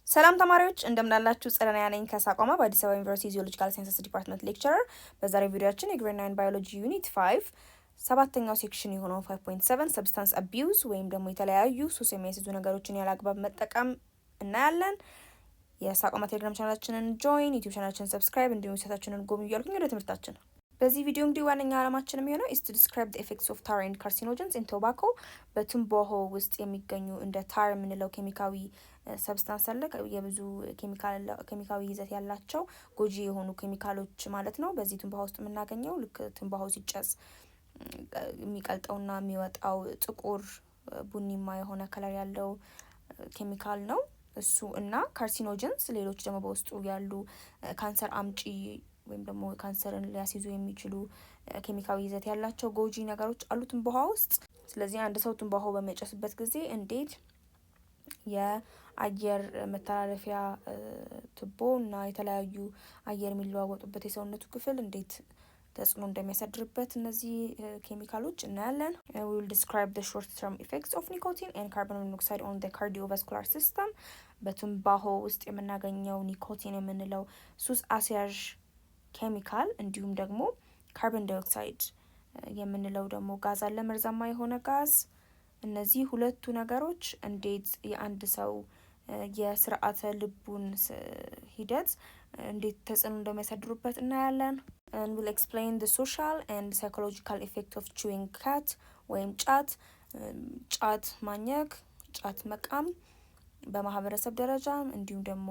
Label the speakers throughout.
Speaker 1: ሰላም ተማሪዎች እንደምናላችሁ ጸደንያ ነኝ ከሳቋማ በአዲስ አበባ ዩኒቨርሲቲ ጂኦሎጂካል ሳይንስስ ዲፓርትመንት ሌክቸረር። በዛሬው ቪዲዮአችን የግሬድ 9 ባዮሎጂ ዩኒት 5 ሰባተኛው ሴክሽን የሆነው 5.7 ሰብስታንስ አቢዩዝ ወይም ደግሞ የተለያዩ ሱስ የሚያስይዙ ነገሮችን ያለ አግባብ መጠቀም እናያለን። የሳቋማ ቴሌግራም ቻናላችንን ጆይን፣ ዩቲዩብ ቻናላችንን ሰብስክራይብ እንዲሁም ዌብሳይታችንን ጎብኙ እያልኩኝ ወደ ትምህርታችን። በዚህ ቪዲዮ እንግዲህ ዋነኛ ዓላማችን የሚሆነው is to describe the effects of tar and carcinogens in tobacco በትንባሆ ውስጥ የሚገኙ እንደ ታር የምንለው ኬሚካዊ ሰብስታንስ አለ። የብዙ ኬሚካዊ ይዘት ያላቸው ጎጂ የሆኑ ኬሚካሎች ማለት ነው። በዚህ ትንባሆ ውስጥ የምናገኘው ልክ ትንባሆ ሲጨስ የሚቀልጠውና የሚወጣው ጥቁር ቡኒማ የሆነ ከለር ያለው ኬሚካል ነው እሱ እና ካርሲኖጀንስ ሌሎች ደግሞ በውስጡ ያሉ ካንሰር አምጪ ወይም ደግሞ ካንሰርን ሊያስይዙ የሚችሉ ኬሚካዊ ይዘት ያላቸው ጎጂ ነገሮች አሉ ትንባሆ ውስጥ። ስለዚህ አንድ ሰው ትንባሆ በሚያጨስበት ጊዜ እንዴት የአየር መተላለፊያ ቱቦ እና የተለያዩ አየር የሚለዋወጡበት የሰውነቱ ክፍል እንዴት ተጽዕኖ እንደሚያሳድርበት እነዚህ ኬሚካሎች እናያለን። we will describe the short term effects of nicotine and carbon monoxide on the cardiovascular system በትንባሆ ውስጥ የምናገኘው ኒኮቲን የምንለው ሱስ አስያዥ ኬሚካል እንዲሁም ደግሞ ካርቦን ዳይኦክሳይድ የምንለው ደግሞ ጋዝ አለ፣ መርዛማ የሆነ ጋዝ። እነዚህ ሁለቱ ነገሮች እንዴት የአንድ ሰው የስርዓተ ልቡን ሂደት እንዴት ተጽዕኖ እንደሚያሳድሩበት እናያለን። and we'll explain the social and psychological effect of chewing cat ወይም ጫት ማኘክ፣ ጫት መቃም በማህበረሰብ ደረጃ እንዲሁም ደግሞ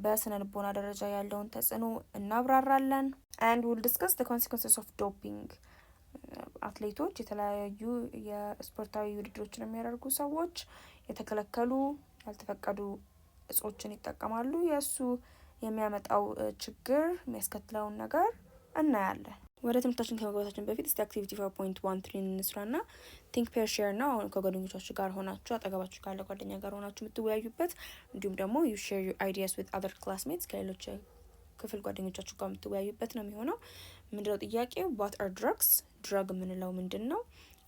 Speaker 1: በስነ ልቦና ደረጃ ያለውን ተጽዕኖ እናብራራለን። and we'll discuss the consequences of doping አትሌቶች የተለያዩ የስፖርታዊ ውድድሮችን የሚያደርጉ ሰዎች የተከለከሉ ያልተፈቀዱ እጾችን ይጠቀማሉ። የእሱ የሚያመጣው ችግር የሚያስከትለውን ነገር እናያለን። ወደ ትምህርታችን ከመግባታችን በፊት እስቲ አክቲቪቲ 5.13 እንስራና ቲንክ ፔር ሼር ነው። አሁን ከጓደኞቻችሁ ጋር ሆናችሁ አጠገባችሁ ካለ ጓደኛ ጋር ሆናችሁ የምትወያዩበት እንዲሁም ደግሞ you share your ideas with other classmates ከሌሎች ክፍል ጓደኞቻችሁ ጋር የምትወያዩበት ነው የሚሆነው። ምንድነው ጥያቄው? what are drugs ድራግ የምንለው ምንድን ነው?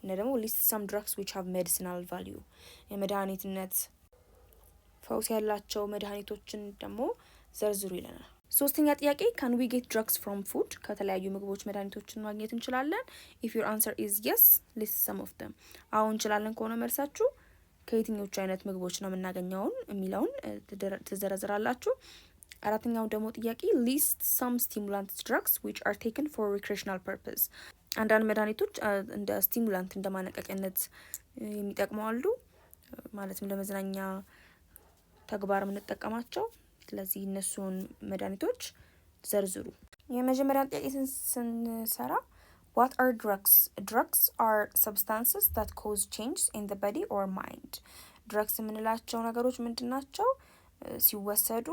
Speaker 1: እና ደግሞ list some drugs which have medicinal value የመድኃኒትነት ፈውስ ያላቸው መድኃኒቶችን ደግሞ ዘርዝሩ ይለናል። ሶስተኛ ጥያቄ can we get drugs from food ከተለያዩ ምግቦች መድኃኒቶችን ማግኘት እንችላለን? if your answer is yes list some of them አሁን እንችላለን ከሆነ መልሳችሁ ከየትኞቹ አይነት ምግቦች ነው የምናገኘውን የሚለውን ትዘረዝራላችሁ። አራተኛው ደግሞ ጥያቄ list some stimulant drugs which are taken for recreational purpose አንዳንድ መድኃኒቶች እንደ ስቲሙላንት እንደ ማነቃቂያነት የሚጠቅሙ አሉ፣ ማለትም ለመዝናኛ ተግባር የምንጠቀማቸው። ስለዚህ እነሱን መድኃኒቶች ዘርዝሩ። የመጀመሪያ ጥያቄ ስንሰራ what are drugs? drugs are substances that cause changes in the body or mind drugs የምንላቸው ነገሮች ምንድን ናቸው? ሲወሰዱ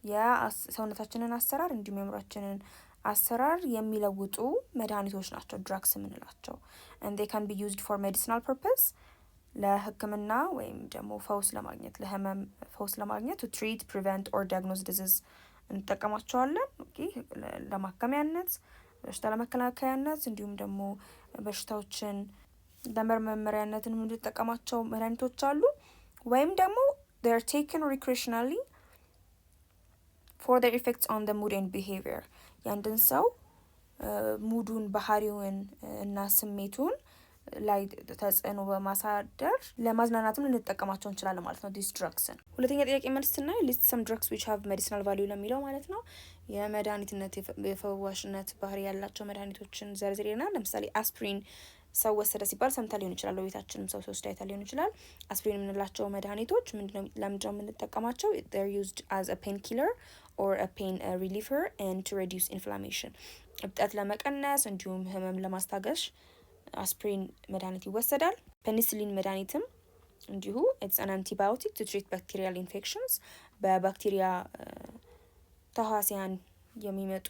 Speaker 1: የሰውነታችንን አሰራር እንዲሁም የአእምሯችንን አሰራር የሚለውጡ መድኃኒቶች ናቸው drugs የምንላቸው። and they can be used for medicinal purpose ለህክምና ወይም ደግሞ ፈውስ ለማግኘት ለህመም ፈውስ ለማግኘት to treat prevent or diagnose disease እንጠቀማቸዋለን። ኦኬ ለማከሚያነት በሽታ ለመከላከያነት እንዲሁም ደግሞ በሽታዎችን ለመመርመሪያነት የምንጠቀማቸው መድኃኒቶች አሉ። ወይም ደግሞ they are taken recreationally for their effects on the mood and behavior ያንድን ሰው ሙዱን ባህሪውን እና ስሜቱን ላይ ተጽዕኖ በማሳደር ለማዝናናትም ልንጠቀማቸው እንችላለን ማለት ነው these drugs። ሁለተኛ ጥያቄ መልስ ስናይ list some drugs which have medicinal value ለሚለው ማለት ነው የመድኃኒትነት የፈዋሽነት ባህሪ ያላቸው መድኃኒቶችን ዘርዝሬናል። ለምሳሌ አስፕሪን ሰው ወሰደ ሲባል ሰምታ ሊሆን ይችላል፣ በቤታችንም ሰው ሲወስድ አይታ ሊሆን ይችላል። አስፕሪን የምንላቸው መድኃኒቶች ለምንድነው የምንጠቀማቸው? they're used as a painkiller or a pain reliever and to reduce inflammation እብጠት ለመቀነስ እንዲሁም ህመም ለማስታገሽ አስፕሪን መድኃኒት ይወሰዳል። ፔኒሲሊን መድኃኒትም እንዲሁ it's an antibiotic to treat bacterial infections በባክቴሪያ ተህዋሲያን የሚመጡ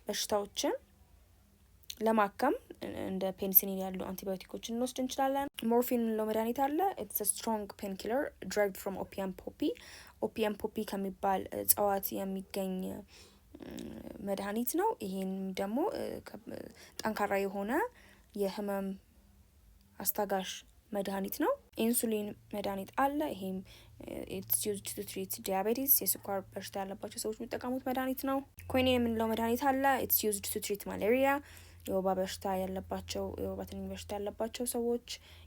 Speaker 1: በሽታዎችን ለማከም እንደ ፔኒሲሊን ያሉ አንቲባዮቲኮችን እንወስድ እንችላለን። ሞርፊን ነው መድኃኒት አለ it's a strong painkiller derived from opium poppy opium poppy ከሚባል እጽዋት የሚገኝ መድኃኒት ነው። ይሄን ደግሞ ጠንካራ የሆነ የህመም አስታጋሽ መድኃኒት ነው። ኢንሱሊን መድኃኒት አለ። ይሄም ኢትስ ዩዝድ ቱ ትሪት ዲያቤቲስ የስኳር በሽታ ያለባቸው ሰዎች የሚጠቀሙት መድኃኒት ነው። ኩኒን የምንለው መድኃኒት አለ። ኢትስ ዩዝድ ቱ ትሪት ማሌሪያ የወባ በሽታ ያለባቸው የወባ ትንኝ በሽታ ያለባቸው ሰዎች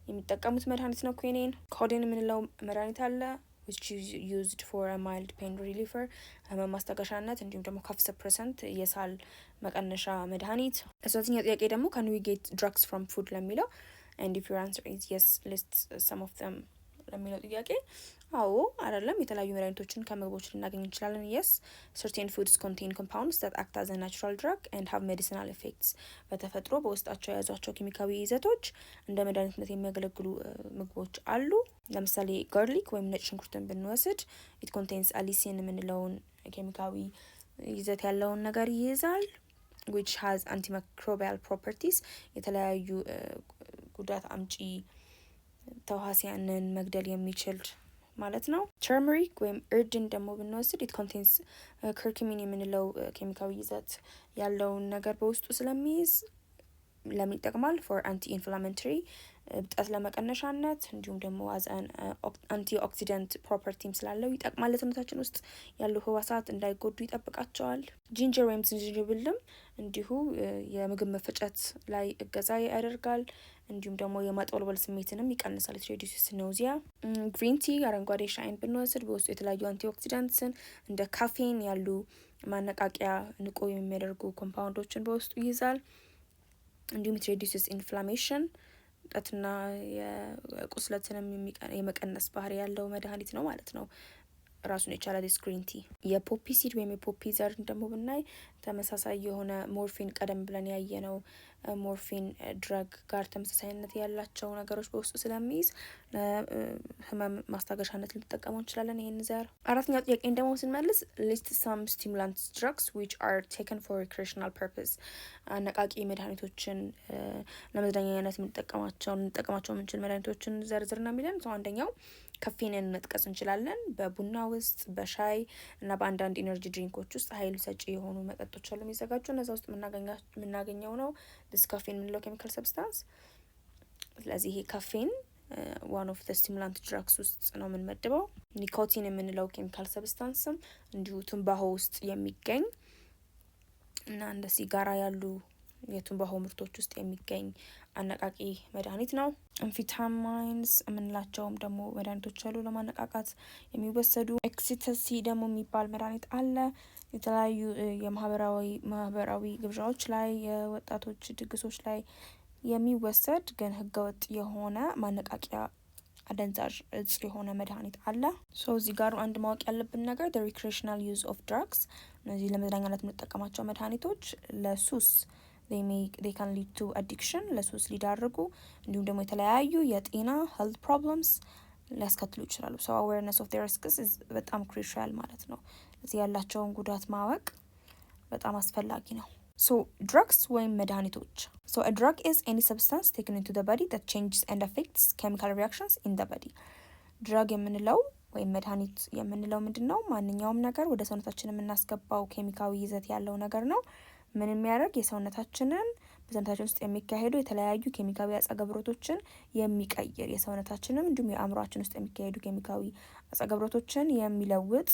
Speaker 1: የሚጠቀሙት መድኃኒት ነው። ኩኒን ኮዲን የምንለው መድኃኒት አለ which is used for a mild pain reliever ህመም ማስታገሻነት እንዲሁም ደግሞ cough suppressant የሳል መቀነሻ መድኃኒት። ሶስተኛ ጥያቄ ደግሞ can we get drugs from food ለሚለው and if your answer is yes list some of them ለሚለው ጥያቄ አዎ አይደለም የተለያዩ መድኃኒቶችን ከምግቦች ልናገኝ እንችላለን። yes certain foods contain compounds that act as a natural drug and have medicinal effects በተፈጥሮ በውስጣቸው የያዟቸው ኬሚካዊ ይዘቶች እንደ መድኃኒትነት የሚያገለግሉ ምግቦች አሉ። ለምሳሌ ጋርሊክ ወይም ነጭ ሽንኩርትን ብንወስድ it contains allicin የምንለውን ኬሚካዊ ይዘት ያለውን ነገር ይይዛል which has antimicrobial properties የተለያዩ ጉዳት አምጪ ተዋሲያንን መግደል የሚችል ማለት ነው። ተርመሪክ ወይም እርድን ደግሞ ብንወስድ it contains curcumin የምንለው ኬሚካዊ ይዘት ያለውን ነገር በውስጡ ስለሚይዝ ለምን ይጠቅማል? for anti-inflammatory እብጠት ለመቀነሻነት እንዲሁም ደግሞ as an antioxidant property ስላለው ይጠቅማል። ለሰውነታችን ውስጥ ያሉ ህዋሳት እንዳይጎዱ ይጠብቃቸዋል። ጂንጀር ወይም ዝንጅብልም እንዲሁ የምግብ መፈጨት ላይ እገዛ ያደርጋል። እንዲሁም ደግሞ የማጥወልወል ስሜትንም ይቀንሳል። reduces nausea። ግሪን ቲ አረንጓዴ ሻይን ብንወስድ በውስጡ የተለያዩ አንቲኦክሲዳንትስን እንደ ካፌን ያሉ ማነቃቂያ ንቁ የሚያደርጉ ኮምፓውንዶችን በውስጡ ይይዛል። እንዲሁም reduces inflammation ቁስለትና የቁስለትንም የመቀነስ ባህሪ ያለው መድኃኒት ነው ማለት ነው። ራሱን የቻለ ግሪን ቲ። የፖፒ ሲድ ወይም የፖፒ ዘር ደግሞ ብናይ ተመሳሳይ የሆነ ሞርፊን ቀደም ብለን ያየነው ሞርፊን ድረግ ጋር ተመሳሳይነት ያላቸው ነገሮች በውስጡ ስለሚይዝ ህመም ማስታገሻነት ልንጠቀመው እንችላለን ይህን ዘር። አራተኛው ጥያቄን ደግሞ ስንመልስ list some stimulant drugs which are taken for recreational purpose አነቃቂ መድኃኒቶችን ለመዝናኛነት ልንጠቀማቸው የምንችል መድኃኒቶችን ዘርዝርና የሚለን ሰው አንደኛው ካፌንን መጥቀስ እንችላለን። በቡና ውስጥ በሻይ እና በአንዳንድ ኢነርጂ ድሪንኮች ውስጥ ኃይል ሰጪ የሆኑ መጠጦች አሉ የሚዘጋጁ እነዛ ውስጥ የምናገኘው ነው ካፌን የምንለው ኬሚካል ሰብስታንስ። ስለዚህ ይሄ ካፌን ዋን ኦፍ ዘ ስቲሙላንት ድራግስ ውስጥ ነው የምንመድበው። ኒኮቲን የምንለው ኬሚካል ሰብስታንስም እንዲሁ ትንባሆ ውስጥ የሚገኝ እና እንደ ሲጋራ ያሉ የትንባሆ ምርቶች ውስጥ የሚገኝ አነቃቂ መድኃኒት ነው። አምፊታማይንስ የምንላቸውም ደግሞ መድኃኒቶች አሉ ለማነቃቃት የሚወሰዱ። ኤክሲተሲ ደግሞ የሚባል መድኃኒት አለ። የተለያዩ የማህበራዊ ግብዣዎች ላይ የወጣቶች ድግሶች ላይ የሚወሰድ ግን ህገወጥ የሆነ ማነቃቂያ አደንዛዥ እጽ የሆነ መድኃኒት አለ። እዚህ ጋር አንድ ማወቅ ያለብን ነገር the recreational use of drugs እነዚህ ለመዝናኛነት የምንጠቀማቸው መድኃኒቶች ለሱስ they can lead to addiction ለሱስ ሊዳርጉ እንዲሁም ደግሞ የተለያዩ የጤና health problems ሊያስከትሉ ይችላሉ። so awareness of their risks is በጣም crucial ማለት ነው። እዚህ ያላቸውን ጉዳት ማወቅ በጣም አስፈላጊ ነው። so drugs ወይም መድኃኒቶች so a drug is any substance taken into the body that changes and affects chemical reactions in the body drug የምንለው ወይም መድኃኒት የምንለው ምንድነው? ማንኛውም ነገር ወደ ሰውነታችን የምናስገባው ኬሚካዊ ይዘት ያለው ነገር ነው። ምን የሚያደርግ የሰውነታችንን በሰውነታችን ውስጥ የሚካሄዱ የተለያዩ ኬሚካዊ አጸገብሮቶችን የሚቀይር የሰውነታችንም እንዲሁም የአእምሮአችን ውስጥ የሚካሄዱ ኬሚካዊ አጸገብሮቶችን የሚለውጥ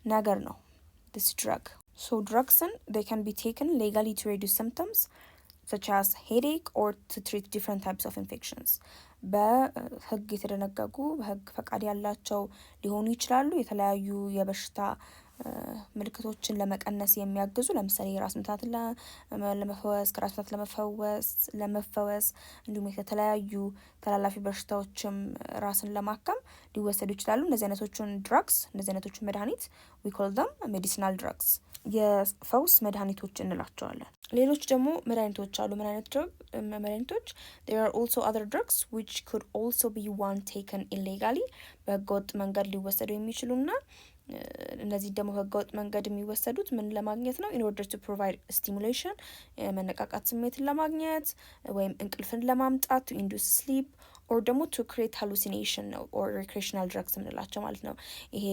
Speaker 1: ነገር ነው this drug. so drugs they can be taken legally to reduce symptoms such as headache or to treat different types of infections. በህግ የተደነገጉ በህግ ፈቃድ ያላቸው ሊሆኑ ይችላሉ። የተለያዩ የበሽታ ምልክቶችን ለመቀነስ የሚያግዙ ለምሳሌ ራስ ምታትን ለመፈወስ ከራስ ምታት ለመፈወስ እንዲሁም የተለያዩ ተላላፊ በሽታዎችም ራስን ለማከም ሊወሰዱ ይችላሉ። እነዚህ አይነቶቹን ድራግስ እነዚህ አይነቶቹን መድኃኒት we call them medicinal drugs የፈውስ መድኃኒቶች እንላቸዋለን። ሌሎች ደግሞ መድኃኒቶች አሉ። ምን አይነት መድኃኒቶች? there are also other drugs which could also be one taken illegally በህገወጥ መንገድ ሊወሰዱ የሚችሉና እነዚህ ደግሞ ህገወጥ መንገድ የሚወሰዱት ምን ለማግኘት ነው? in order to provide stimulation መነቃቃት ስሜትን ለማግኘት ወይም እንቅልፍን ለማምጣት to induce sleep or ደግሞ to create hallucination ነው or recreational drugs የምንላቸው ማለት ነው። ይሄ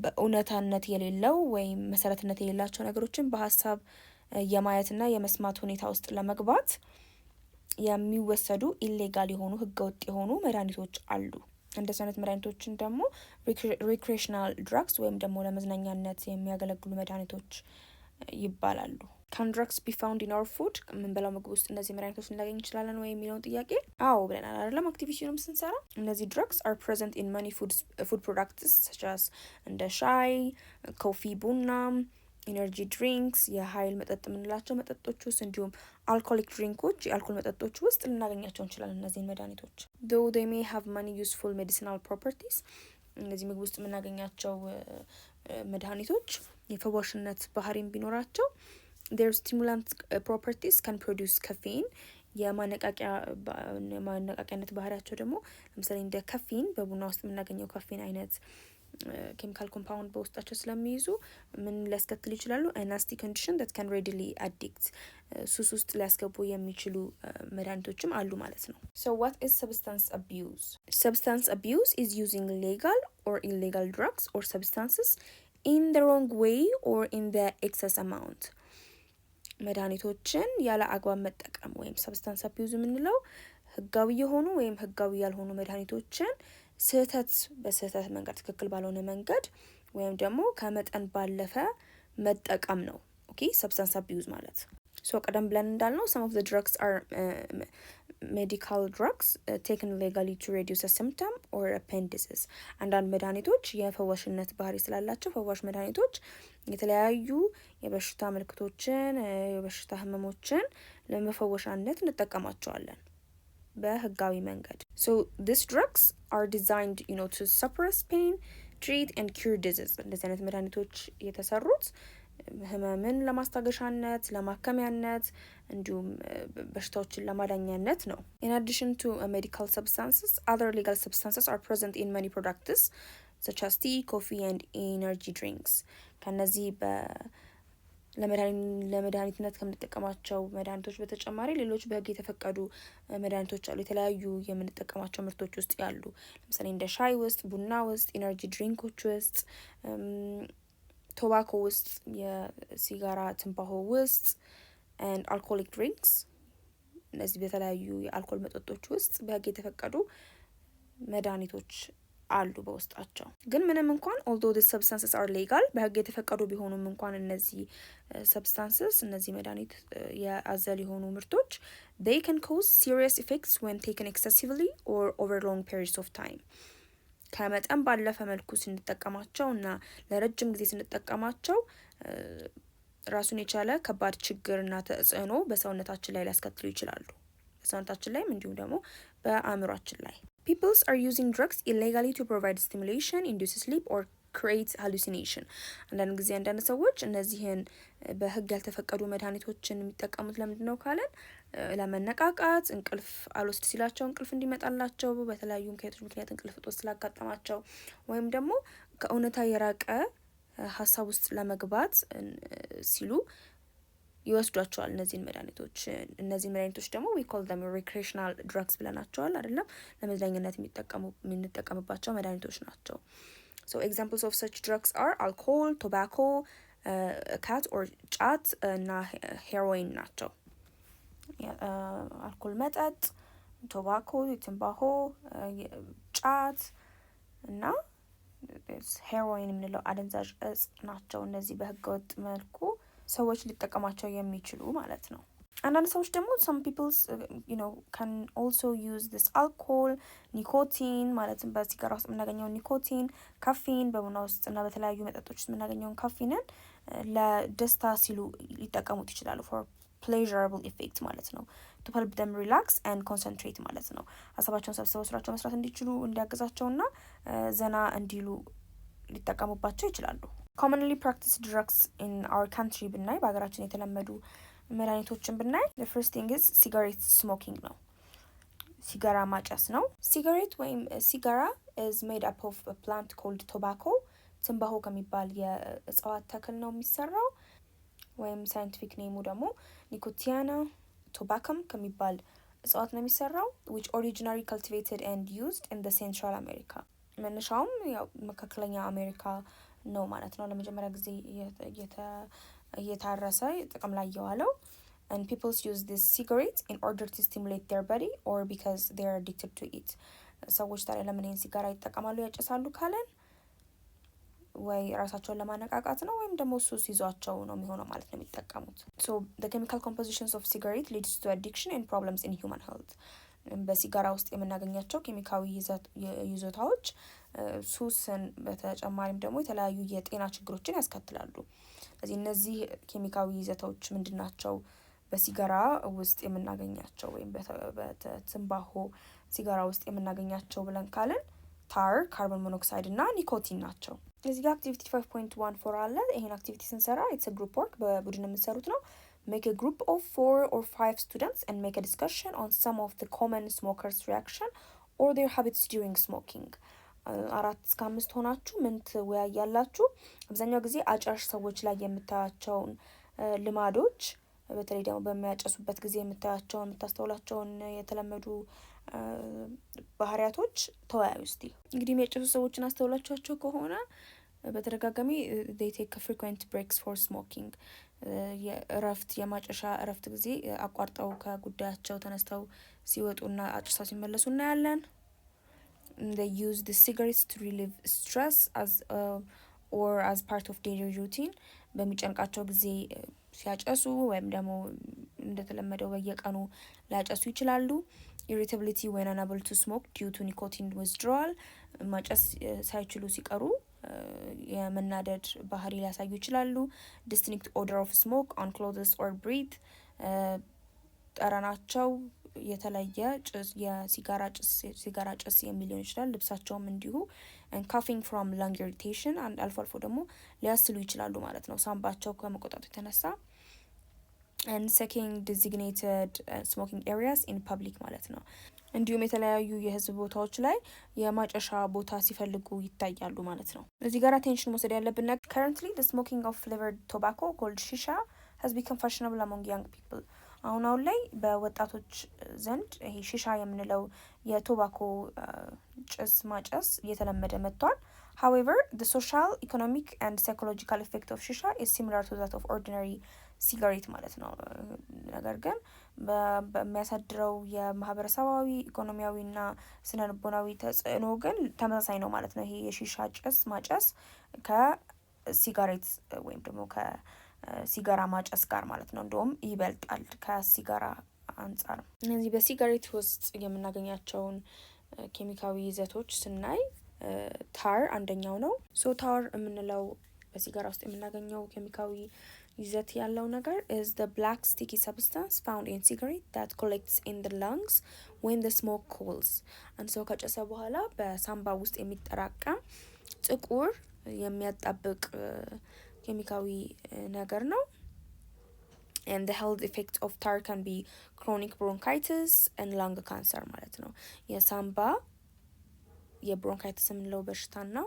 Speaker 1: በእውነታነት የሌለው ወይም መሰረትነት የሌላቸው ነገሮችን በሀሳብ የማየትና የመስማት ሁኔታ ውስጥ ለመግባት የሚወሰዱ ኢሌጋል የሆኑ ህገወጥ የሆኑ መድኃኒቶች አሉ። እንደዚህ አይነት መድኃኒቶችን ደግሞ ሪክሬሽናል ድራግስ ወይም ደግሞ ለመዝናኛነት የሚያገለግሉ መድኃኒቶች ይባላሉ። ካን ድራግስ ቢ ፋውንድ ኢን አወር ፉድ? የምንበላው ምግብ ውስጥ እነዚህ መድኃኒቶች ልናገኝ እንችላለን ወይ የሚለውን ጥያቄ አዎ ብለናል አይደለም? አክቲቪቲውንም ስንሰራ እነዚህ ድራግስ አር ፕሬዘንት ኢን ማኒ ፉድ ፕሮዳክትስ ሰቻስ እንደ ሻይ፣ ኮፊ፣ ቡና፣ ኢነርጂ ድሪንክስ የሀይል መጠጥ የምንላቸው መጠጦች ውስጥ እንዲሁም አልኮሊክ ድሪንኮች የአልኮል መጠጦች ውስጥ ልናገኛቸው እንችላለን እነዚህን መድኃኒቶች። though they may have many useful medicinal properties እነዚህ ምግብ ውስጥ የምናገኛቸው መድኃኒቶች የፈዋሽነት ባህሪም ቢኖራቸው their stimulant properties can produce caffeine የማነቃቂያነት ባህሪያቸው ደግሞ ለምሳሌ እንደ ካፊን በቡና ውስጥ የምናገኘው ካፊን አይነት ኬሚካል ኮምፓውንድ በውስጣቸው ስለሚይዙ ምን ሊያስከትሉ ይችላሉ? ናስቲ ኮንዲሽን that can readily addict ሱስ ውስጥ ሊያስገቡ የሚችሉ መድኃኒቶችም አሉ ማለት ነው። so what is substance abuse? Substance abuse is using legal or illegal drugs or substances in the wrong way or in the excess amount መድኃኒቶችን ያለ አግባብ መጠቀም ወይም ሰብስታንስ አቢዩዝ የምንለው ህጋዊ የሆኑ ወይም ህጋዊ ያልሆኑ መድኃኒቶችን በስህተት መንገድ ትክክል ባልሆነ መንገድ ወይም ደግሞ ከመጠን ባለፈ መጠቀም ነው። ኦኬ ሰብስታንስ አቢዩዝ ማለት ሶ ቀደም ብለን እንዳልነው some of the drugs are medical drugs taken legally to reduce a symptom or a pain disease አንዳንድ መድኃኒቶች የፈዋሽነት ባህሪ ስላላቸው ፈዋሽ መድኃኒቶች የተለያዩ የበሽታ ምልክቶችን የበሽታ ህመሞችን ለመፈወሻነት እንጠቀማቸዋለን በህጋዊ መንገድ። so these drugs are designed to suppress pain, treat and cure disease እንደዚህ አይነት መድኃኒቶች የተሰሩት ህመምን ለማስታገሻነት ለማከሚያነት እንዲሁም በሽታዎችን ለማዳኛነት ነው። in addition to medical substances other legal substances are present in many products such as tea, coffee and energy drinks ከነዚህ ለመድኃኒትነት ከምንጠቀማቸው መድኃኒቶች በተጨማሪ ሌሎች በህግ የተፈቀዱ መድኃኒቶች አሉ። የተለያዩ የምንጠቀማቸው ምርቶች ውስጥ ያሉ ለምሳሌ እንደ ሻይ ውስጥ፣ ቡና ውስጥ፣ ኢነርጂ ድሪንኮች ውስጥ፣ ቶባኮ ውስጥ፣ የሲጋራ ትንባሆ ውስጥ and alcoholic drinks እነዚህ በተለያዩ የአልኮል መጠጦች ውስጥ በህግ የተፈቀዱ መድኃኒቶች አሉ በውስጣቸው። ግን ምንም እንኳን although the substances are legal በህግ የተፈቀዱ ቢሆኑም እንኳን እነዚህ substances እነዚህ መድኃኒት ያዘል የሆኑ ምርቶች they can cause serious effects when taken excessively or over long periods of time ከመጠን ባለፈ መልኩ ስንጠቀማቸው እና ለረጅም ጊዜ ስንጠቀማቸው ራሱን የቻለ ከባድ ችግርና ተጽዕኖ በሰውነታችን ላይ ሊያስከትሉ ይችላሉ። በሰውነታችን ላይም እንዲሁም ደግሞ በአእምሯችን ላይ people are using drugs illegally to provide stimulation, induce sleep or create hallucination አንዳንድ ጊዜ አንዳንድ ሰዎች እነዚህን በህግ ያልተፈቀዱ መድኃኒቶችን የሚጠቀሙት ለምንድን ነው ካለን ለመነቃቃት እንቅልፍ አልወስድ ሲላቸው እንቅልፍ እንዲመጣላቸው በተለያዩ ምክንያት እንቅልፍ እጦት ስላጋጠማቸው ወይም ደግሞ ከእውነታ የራቀ ሀሳብ ውስጥ ለመግባት ሲሉ ይወስዷቸዋል እነዚህን መድኃኒቶች። እነዚህ መድኃኒቶች ደግሞ we call them recreational drugs ብለናቸዋል አይደለም? ለመዝናኛነት የምንጠቀምባቸው መድኃኒቶች ናቸው። so examples of such drugs are alcohol, tobacco, cat or ጫት እና ሄሮይን ናቸው። አልኮል መጠጥ፣ ቶባኮ ትንባሆ፣ ጫት እና ሄሮይን የምንለው አደንዛዥ እጽ ናቸው። እነዚህ በህገወጥ መልኩ ሰዎች ሊጠቀማቸው የሚችሉ ማለት ነው። አንዳንድ ሰዎች ደግሞ some people can also use this alcohol, ኒኮቲን ማለትም በሲጋራ ውስጥ የምናገኘው ኒኮቲን፣ ካፊን በቡና ውስጥ እና በተለያዩ መጠጦች ውስጥ የምናገኘውን ካፊንን ለደስታ ሲሉ ሊጠቀሙት ይችላሉ for pleasurable effect ማለት ነው። to help them relax and concentrate ማለት ነው። ሀሳባቸውን ሰብስበው ስራቸው መስራት እንዲችሉ እንዲያግዛቸውና ዘና እንዲሉ ሊጠቀሙባቸው ይችላሉ። commonly practiced drugs in our country ብናይ በሀገራችን የተለመዱ መድኃኒቶችን ብናይ the first thing is cigarette smoking ነው። ሲጋራ ማጨስ ነው። cigarette ወይም ሲጋራ is made up of a plant called tobacco ትንባሆ ከሚባል የእጽዋት ተክል ነው የሚሰራው ወይም ሳይንቲፊክ ኔሙ ደግሞ ኒኮቲያና ቶባከም ከሚባል እጽዋት ነው የሚሰራው which originally cultivated and used in the Central America መነሻውም ያው መካከለኛ አሜሪካ ነው ማለት ነው። ለመጀመሪያ ጊዜ እየታረሰ ጥቅም ላይ የዋለው and people use this cigarette in order to stimulate their body or because they are addicted to it. ሰዎች ታዲያ ለምን ይሄን ሲጋራ ይጠቀማሉ ያጨሳሉ ካለን ወይ ራሳቸውን ለማነቃቃት ነው ወይም ደግሞ ሱስ ይዟቸው ነው የሚሆነው ማለት ነው የሚጠቀሙት። so the chemical compositions of cigarette leads to addiction and problems in human health. በሲጋራ ውስጥ የምናገኛቸው ኬሚካዊ ይዞታዎች ሱስን በተጨማሪም ደግሞ የተለያዩ የጤና ችግሮችን ያስከትላሉ። ስለዚህ እነዚህ ኬሚካዊ ይዘቶች ምንድናቸው? በሲጋራ ውስጥ የምናገኛቸው ወይም በትንባሆ ሲጋራ ውስጥ የምናገኛቸው ብለን ካልን ታር፣ ካርቦን ሞኖክሳይድ እና ኒኮቲን ናቸው። እዚህ ጋር አክቲቪቲ 5.14 አለ። ይሄን አክቲቪቲ ስንሰራ it's a group work በቡድን የምትሰሩት ነው። make a group of 4 or 5 students and make a discussion on some of the common smokers reaction or their habits during smoking. 4-5 ሆናችሁ ምን ትወያያላችሁ? አብዛኛው ጊዜ አጫሽ ሰዎች ላይ የምታያቸውን ልማዶች በተለይ ደግሞ በሚያጨሱበት ጊዜ የምታያቸውን የምታስተውላቸውን የተለመዱ ባህሪያቶች ተወያዩ እስቲ። እንግዲህ የሚያጨሱ ሰዎችን አስተውላችኋቸው ከሆነ በተደጋጋሚ they take frequent breaks for smoking. የማጨሻ እረፍት ጊዜ አቋርጠው ከጉዳያቸው ተነስተው ሲወጡና አጭሰው ሲመለሱ እናያለን። they use the cigarettes to relieve stress or as part of daily routine. በሚጨንቃቸው ጊዜ ሲያጨሱ ወይም ደግሞ እንደተለመደው በየቀኑ ሊያጨሱ ይችላሉ። irritability when unable to smoke due to nicotine withdrawal. ማጨስ ሳይችሉ ሲቀሩ የመናደድ ባህሪ ሊያሳዩ ይችላሉ። distinct odor of smoke on clothes or breath. ጠረናቸው የተለየ የሲጋራ ጭስ የሚል ሊሆን ይችላል። ልብሳቸውም እንዲሁ and coughing from lung irritation and አልፎ አልፎ ደግሞ ሊያስሉ ይችላሉ ማለት ነው ሳምባቸው ከመቆጣቱ የተነሳ and seeking designated smoking areas in public ማለት ነው። እንዲሁም የተለያዩ የህዝብ ቦታዎች ላይ የማጨሻ ቦታ ሲፈልጉ ይታያሉ ማለት ነው። እዚህ ጋር አቴንሽን መውሰድ ያለብን ነገር currently the smoking of flavored tobacco called shisha has become fashionable among young people. አሁን ላይ በወጣቶች ዘንድ ይሄ ሺሻ የምንለው የቶባኮ ጭስ ማጨስ እየተለመደ መጥቷል። however the social, economic and psychological effect of shisha is similar to that of ordinary cigarette ማለት ነው። ነገር ግን በሚያሳድረው የማህበረሰባዊ ኢኮኖሚያዊና ስነልቦናዊ ተጽዕኖ ግን ተመሳሳይ ነው ማለት ነው። ይሄ የሺሻ ጭስ ማጨስ ከሲጋሬት ወይም ደግሞ ከሲጋራ ማጨስ ጋር ማለት ነው። እንደውም ይበልጣል ከሲጋራ አንፃር። እነዚህ በሲጋሬት ውስጥ የምናገኛቸውን ኬሚካዊ ይዘቶች ስናይ ታር አንደኛው ነው። ሶ ታር የምንለው በሲጋራ ውስጥ የምናገኘው ኬሚካዊ ይዘት ያለው ነገር is the black sticky substance found in cigarette that collects in the lungs when the smoke cools. and so ከጨሰ በኋላ በሳምባ ውስጥ የሚጠራቀም ጥቁር የሚያጣብቅ ኬሚካዊ ነገር ነው። and the health effects of tar can be chronic bronchitis and lung cancer ማለት ነው። የሳምባ የብሮንካይቲስ የምንለው በሽታን ነው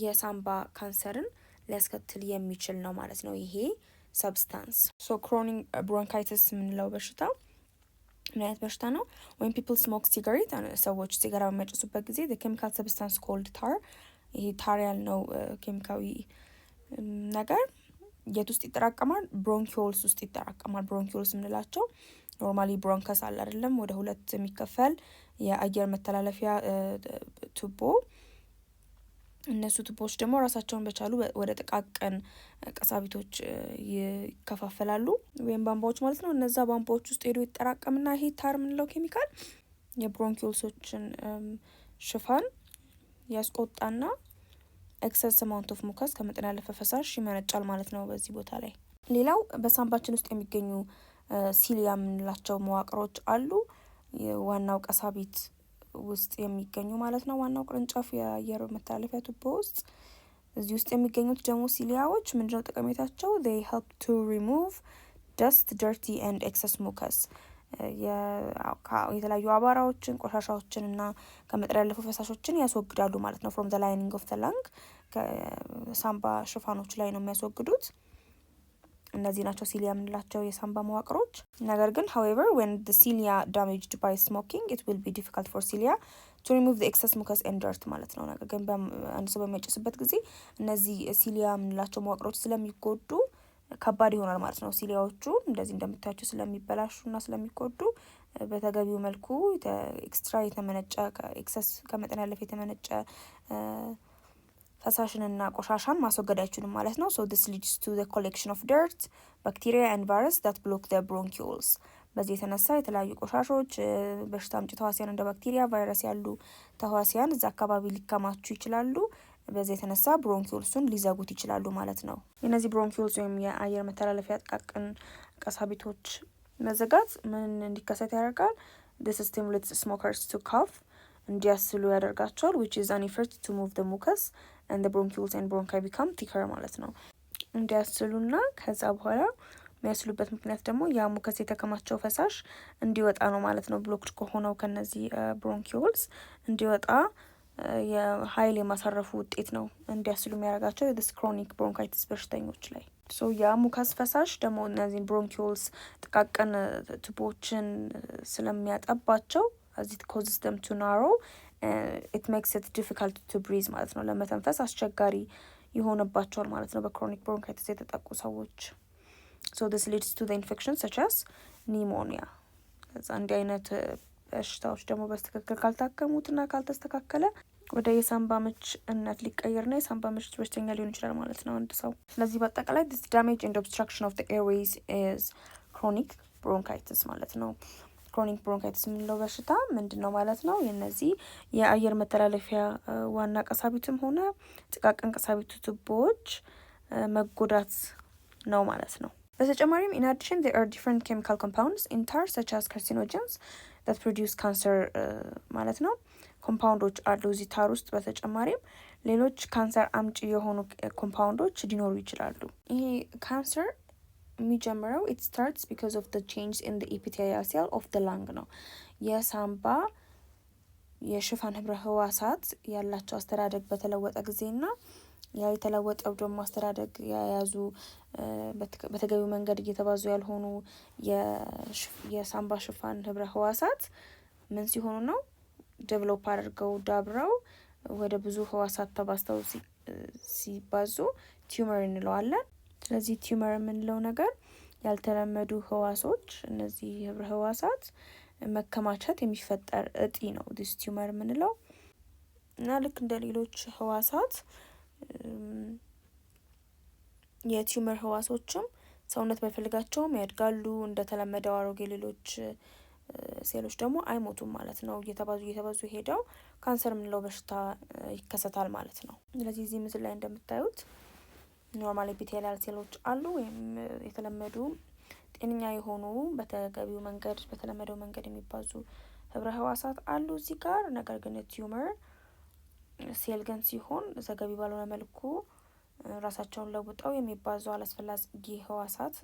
Speaker 1: የሳምባ ካንሰርን ሊያስከትል የሚችል ነው ማለት ነው ይሄ substance. so chronic bronchitis የምንለው በሽታ ምን አይነት በሽታ ነው? when people smoke cigarette ሰዎች ሲጋራ በሚያጨሱበት ጊዜ the chemical substance called tar ይሄ ታር ያልነው ኬሚካዊ ነገር የት ውስጥ ይጠራቀማል? ብሮንኪዮልስ ውስጥ ይጠራቀማል። ብሮንኪዮልስ የምንላቸው ኖርማሊ ብሮንከስ አለ አይደለም ወደ ሁለት የሚከፈል የአየር መተላለፊያ ቱቦ እነሱ ቱቦዎች ደግሞ ራሳቸውን በቻሉ ወደ ጥቃቅን ቀሳቢቶች ይከፋፈላሉ ወይም ቧንቧዎች ማለት ነው። እነዛ ቧንቧዎች ውስጥ ሄዶ ይጠራቀምና ይሄ ታር የምንለው ኬሚካል የብሮንኪዮልሶችን ሽፋን ያስቆጣና ኤክሰስ አማውንት ኦፍ ሙከስ ከመጠን ያለፈ ፈሳሽ ይመነጫል ማለት ነው በዚህ ቦታ ላይ። ሌላው በሳምባችን ውስጥ የሚገኙ ሲሊያ የምንላቸው መዋቅሮች አሉ። ዋናው ቀሳቢት ውስጥ የሚገኙ ማለት ነው። ዋናው ቅርንጫፍ የአየር መተላለፊያ ቱቦ ውስጥ እዚህ ውስጥ የሚገኙት ደግሞ ሲሊያዎች ምንድነው ጠቀሜታቸው? they help to remove dust, dirty and excess mucus. የተለያዩ አቧራዎችን ቆሻሻዎችን እና ከመጠን ያለፉ ፈሳሾችን ያስወግዳሉ ማለት ነው። from the lining of the lung ሳምባ ሽፋኖች ላይ ነው የሚያስወግዱት። እነዚህ ናቸው ሲሊያ የምንላቸው የሳምባ መዋቅሮች። ነገር ግን however when the cilia damaged by smoking it will be difficult for cilia to remove the excess mucus and dirt ማለት ነው። ነገር ግን አንድ ሰው በሚያጨስበት ጊዜ እነዚህ ሲሊያ የምንላቸው መዋቅሮች ስለሚጎዱ ከባድ ይሆናል ማለት ነው። ሲሊያዎቹ እንደዚህ እንደምታያቸው ስለሚበላሹና ስለሚጎዱ በተገቢው መልኩ ኤክስትራ የተመነጨ ኤክሰስ ከመጠን ያለፈ የተመነጨ ፈሳሽንና ቆሻሻን ማስወገድ አይችሉም ማለት ነው። ሶ this leads to the collection of dirt, bacteria and virus that block the bronchioles. በዚህ የተነሳ የተለያዩ ቆሻሾች፣ በሽታ አምጪ ተዋሲያን እንደ ባክቴሪያ፣ ቫይረስ ያሉ ተዋሲያን እዛ አካባቢ ሊከማቹ ይችላሉ። በዚህ የተነሳ ብሮንኪዮልሱን ሊዘጉት ይችላሉ ማለት ነው። እነዚህ ብሮንኪዮልስ ወይም የአየር መተላለፊያ ጥቃቅን ቀሳቢቶች መዘጋት ምን እንዲከሰት ያደርጋል? this stimulates smokers to cough, እንዲያስሉ ያደርጋቸዋል which is an effort to move the mucus and the bronchioles and bronchi become thicker ማለት ነው። እንዲያስሉና ከዛ በኋላ የሚያስሉበት ምክንያት ደግሞ ያ ሙከስ የተከማቸው ፈሳሽ እንዲወጣ ነው ማለት ነው። ብሎክድ ከሆነው ከነዚህ ብሮንኪዮልስ እንዲወጣ የኃይል የማሳረፉ ውጤት ነው እንዲያስሉ የሚያደርጋቸው የዲስ ክሮኒክ ብሮንካይቲስ በሽተኞች ላይ። ሶ ያ ሙከስ ፈሳሽ ደግሞ እነዚህን ብሮንኪዮልስ ጥቃቅን ቱቦችን ስለሚያጠባቸው as it causes them to narrow, it makes it difficult to breathe ማለት ነው። ለመተንፈስ አስቸጋሪ ይሆንባቸዋል ማለት ነው በክሮኒክ ብሮንካይቲስ የተጠቁ ሰዎች። so this leads to the infection such as pneumonia. ከዛ እንዲህ አይነት በሽታዎች ደግሞ በትክክል ካልታከሙትና ካልተስተካከለ ወደ የሳምባ ምችነት ሊቀየርና የሳምባ ምች በሽተኛ ሊሆን ይችላል ማለት ነው አንድ ሰው። ስለዚህ በአጠቃላይ this damage and obstruction of the airways is chronic bronchitis ማለት ነው። ክሮኒክ ብሮንካይቲስ የምንለው በሽታ ምንድን ነው ማለት ነው? የነዚህ የአየር መተላለፊያ ዋና ቀሳቢትም ሆነ ጥቃቅን ቀሳቢቱ ቱቦዎች መጎዳት ነው ማለት ነው። በተጨማሪም in addition there are different chemical compounds in tar such as carcinogens that produce cancer ማለት ነው። ኮምፓውንዶች አሉ እዚህ ታር ውስጥ። በተጨማሪም ሌሎች ካንሰር አምጪ የሆኑ ኮምፓውንዶች ሊኖሩ ይችላሉ። ይሄ ካንሰር የሚጀምረው it starts because of the change in the epithelial cell of the lung ነው። የሳምባ የሽፋን ህብረ ህዋሳት ያላቸው አስተዳደግ በተለወጠ ጊዜና ያ የተለወጠው ደግሞ አስተዳደግ የያዙ በተገቢው መንገድ እየተባዙ ያልሆኑ የሳምባ ሽፋን ህብረ ህዋሳት ምን ሲሆኑ ነው ዴቨሎፕ አድርገው ዳብረው ወደ ብዙ ህዋሳት ተባስተው ሲባዙ ቲዩመር እንለዋለን። ስለዚህ ቲዩመር የምንለው ነገር ያልተለመዱ ህዋሶች እነዚህ ህብረ ህዋሳት መከማቸት የሚፈጠር እጢ ነው ዲስ ቲዩመር የምንለው እና ልክ እንደ ሌሎች ህዋሳት የቲዩመር ህዋሶችም ሰውነት ባይፈልጋቸውም ያድጋሉ። እንደተለመደው አሮጌ ሌሎች ሴሎች ደግሞ አይሞቱም ማለት ነው። እየተባዙ ሄደው ካንሰር የምንለው በሽታ ይከሰታል ማለት ነው። ስለዚህ እዚህ ምስል ላይ እንደምታዩት ኖርማል ኤፒቴሊያል ሴሎች አሉ ወይም የተለመዱ ጤነኛ የሆኑ በተገቢው መንገድ በተለመደው መንገድ የሚባዙ ህብረ ህዋሳት አሉ እዚህ ጋር። ነገር ግን ቲዩመር ሴል ግን ሲሆን ተገቢ ባልሆነ መልኩ ራሳቸውን ለውጠው የሚባዙ አላስፈላጊ ህዋሳት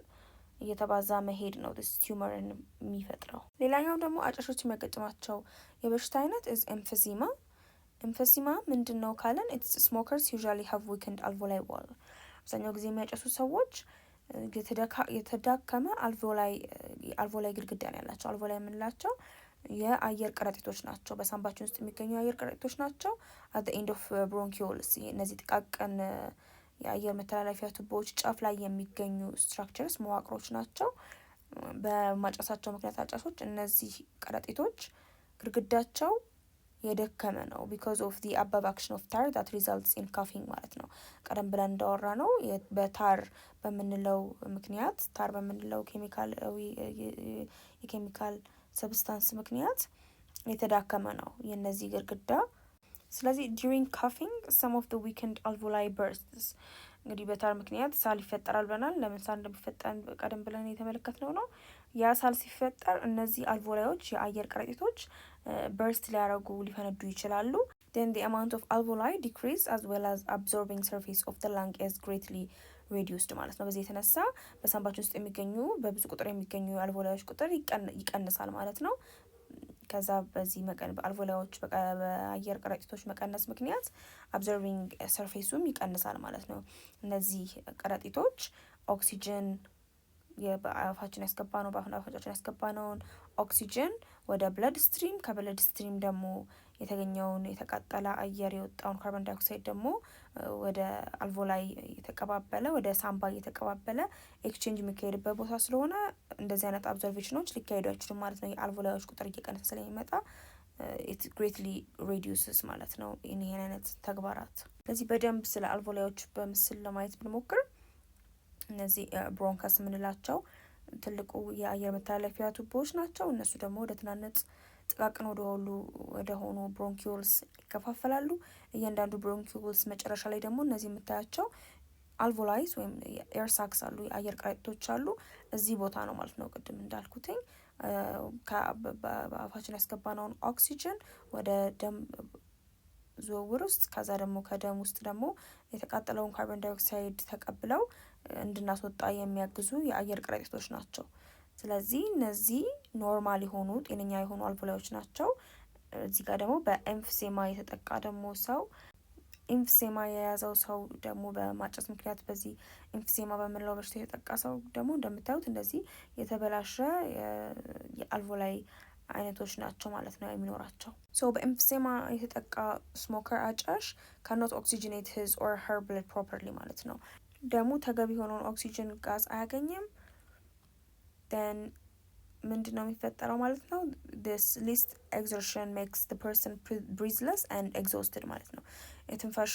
Speaker 1: እየተባዛ መሄድ ነው ዲስ ቲዩመርን የሚፈጥረው። ሌላኛው ደግሞ አጫሾች የሚያጋጥማቸው የበሽታ አይነት is emphysema. emphysema ምንድን ነው ካለን it's smokers usually have weakened alveoli wall. አብዛኛው ጊዜ የሚያጨሱ ሰዎች የተዳከመ አልቮላይ ግድግዳ ነው ያላቸው። አልቮላይ የምንላቸው የአየር ከረጢቶች ናቸው። በሳምባችን ውስጥ የሚገኙ የአየር ከረጢቶች ናቸው። at the end of bronchioles እነዚህ ጥቃቅን የአየር መተላለፊያ ቱቦዎች ጫፍ ላይ የሚገኙ ስትራክቸርስ መዋቅሮች ናቸው። በማጨሳቸው ምክንያት አጫሾች እነዚህ ከረጢቶች ግድግዳቸው የደከመ ነው because of the above action of tar that results in coughing ማለት ነው። ቀደም ብለን እንዳወራ ነው በታር በምንለው ምክንያት ታር በምንለው የኬሚካል ሰብስታንስ ምክንያት የተዳከመ ነው የነዚህ ግድግዳ። ስለዚህ during coughing some of the weakened alveoli bursts. እንግዲህ በታር ምክንያት ሳል ይፈጠራል ብለናል። ለምን ሳል እንደሚፈጠር ቀደም ብለን የተመለከትነው ነው። ያ ሳል ሲፈጠር እነዚህ አልቮላዮች የአየር ከረጢቶች በርስት ሊያደርጉ ሊፈነዱ ይችላሉ። then the amount of alveoli decrease as well as absorbing surface of the lung is greatly reduced ማለት ነው። በዚህ የተነሳ በሳምባችን ውስጥ የሚገኙ በብዙ ቁጥር የሚገኙ አልቮላዮች ቁጥር ይቀንሳል ማለት ነው። ከዛ በዚህ በአልቮላዮች በአየር ከረጢቶች መቀነስ ምክንያት አብዞርቢንግ ሰርፌሱም ይቀንሳል ማለት ነው። እነዚህ ከረጢቶች ኦክሲጅን በአፋችን ያስገባነውን ኦክሲጅን ወደ ብለድ ስትሪም፣ ከብለድ ስትሪም ደግሞ የተገኘውን የተቃጠለ አየር የወጣውን ካርቦን ዳይኦክሳይድ ደግሞ ወደ አልቮላይ እየተቀባበለ ወደ ሳምባ እየተቀባበለ ኤክስቼንጅ የሚካሄድበት ቦታ ስለሆነ እንደዚህ አይነት ኦብዘርቬሽኖች ሊካሄዱ አይችሉም ማለት ነው። የአልቮላዮች ቁጥር እየቀነሰ ስለሚመጣ ኢት ግሬትሊ ሬዲዩስስ ማለት ነው ይህን አይነት ተግባራት። ስለዚህ በደንብ ስለ አልቮላዮች በምስል ለማየት ብንሞክር እነዚህ ብሮንከስ የምንላቸው ትልቁ የአየር መተላለፊያ ቱቦዎች ናቸው። እነሱ ደግሞ ወደ ትናንሽ ጥቃቅን ወደ ሆኑ ብሮንኪዮልስ ይከፋፈላሉ። እያንዳንዱ ብሮንኪዮልስ መጨረሻ ላይ ደግሞ እነዚህ የምታያቸው አልቮላይስ ወይም ኤር ሳክስ አሉ፣ የአየር ቀረጢቶች አሉ። እዚህ ቦታ ነው ማለት ነው ቅድም እንዳልኩትኝ በአፋችን ያስገባነውን ኦክሲጅን ወደ ደም ዝውውር ውስጥ ከዛ ደግሞ ከደም ውስጥ ደግሞ የተቃጠለውን ካርቦን ዳይኦክሳይድ ተቀብለው እንድናስወጣ የሚያግዙ የአየር ቀረጢቶች ናቸው። ስለዚህ እነዚህ ኖርማል የሆኑ ጤነኛ የሆኑ አልቮላዮች ናቸው። እዚህ ጋር ደግሞ በኤምፍሴማ የተጠቃ ደግሞ ሰው ኤምፍሴማ የያዘው ሰው ደግሞ በማጨስ ምክንያት በዚህ ኤምፍሴማ በምንለው በሽታ የተጠቃ ሰው ደግሞ እንደምታዩት እንደዚህ የተበላሸ የአልቮላይ አይነቶች ናቸው ማለት ነው የሚኖራቸው። ሶ በኤምፍሴማ የተጠቃ ስሞከር አጫሽ ካኖት ኦክሲጅኔት ሂዝ ኦር ሄር ብለድ ፕሮፐርሊ ማለት ነው። ደሙ ተገቢ የሆነውን ኦክሲጅን ጋዝ አያገኝም። ን ምንድን ነው የሚፈጠረው ማለት ነው? this least exertion makes the person breathless and exhausted ማለት ነው። የትንፋሽ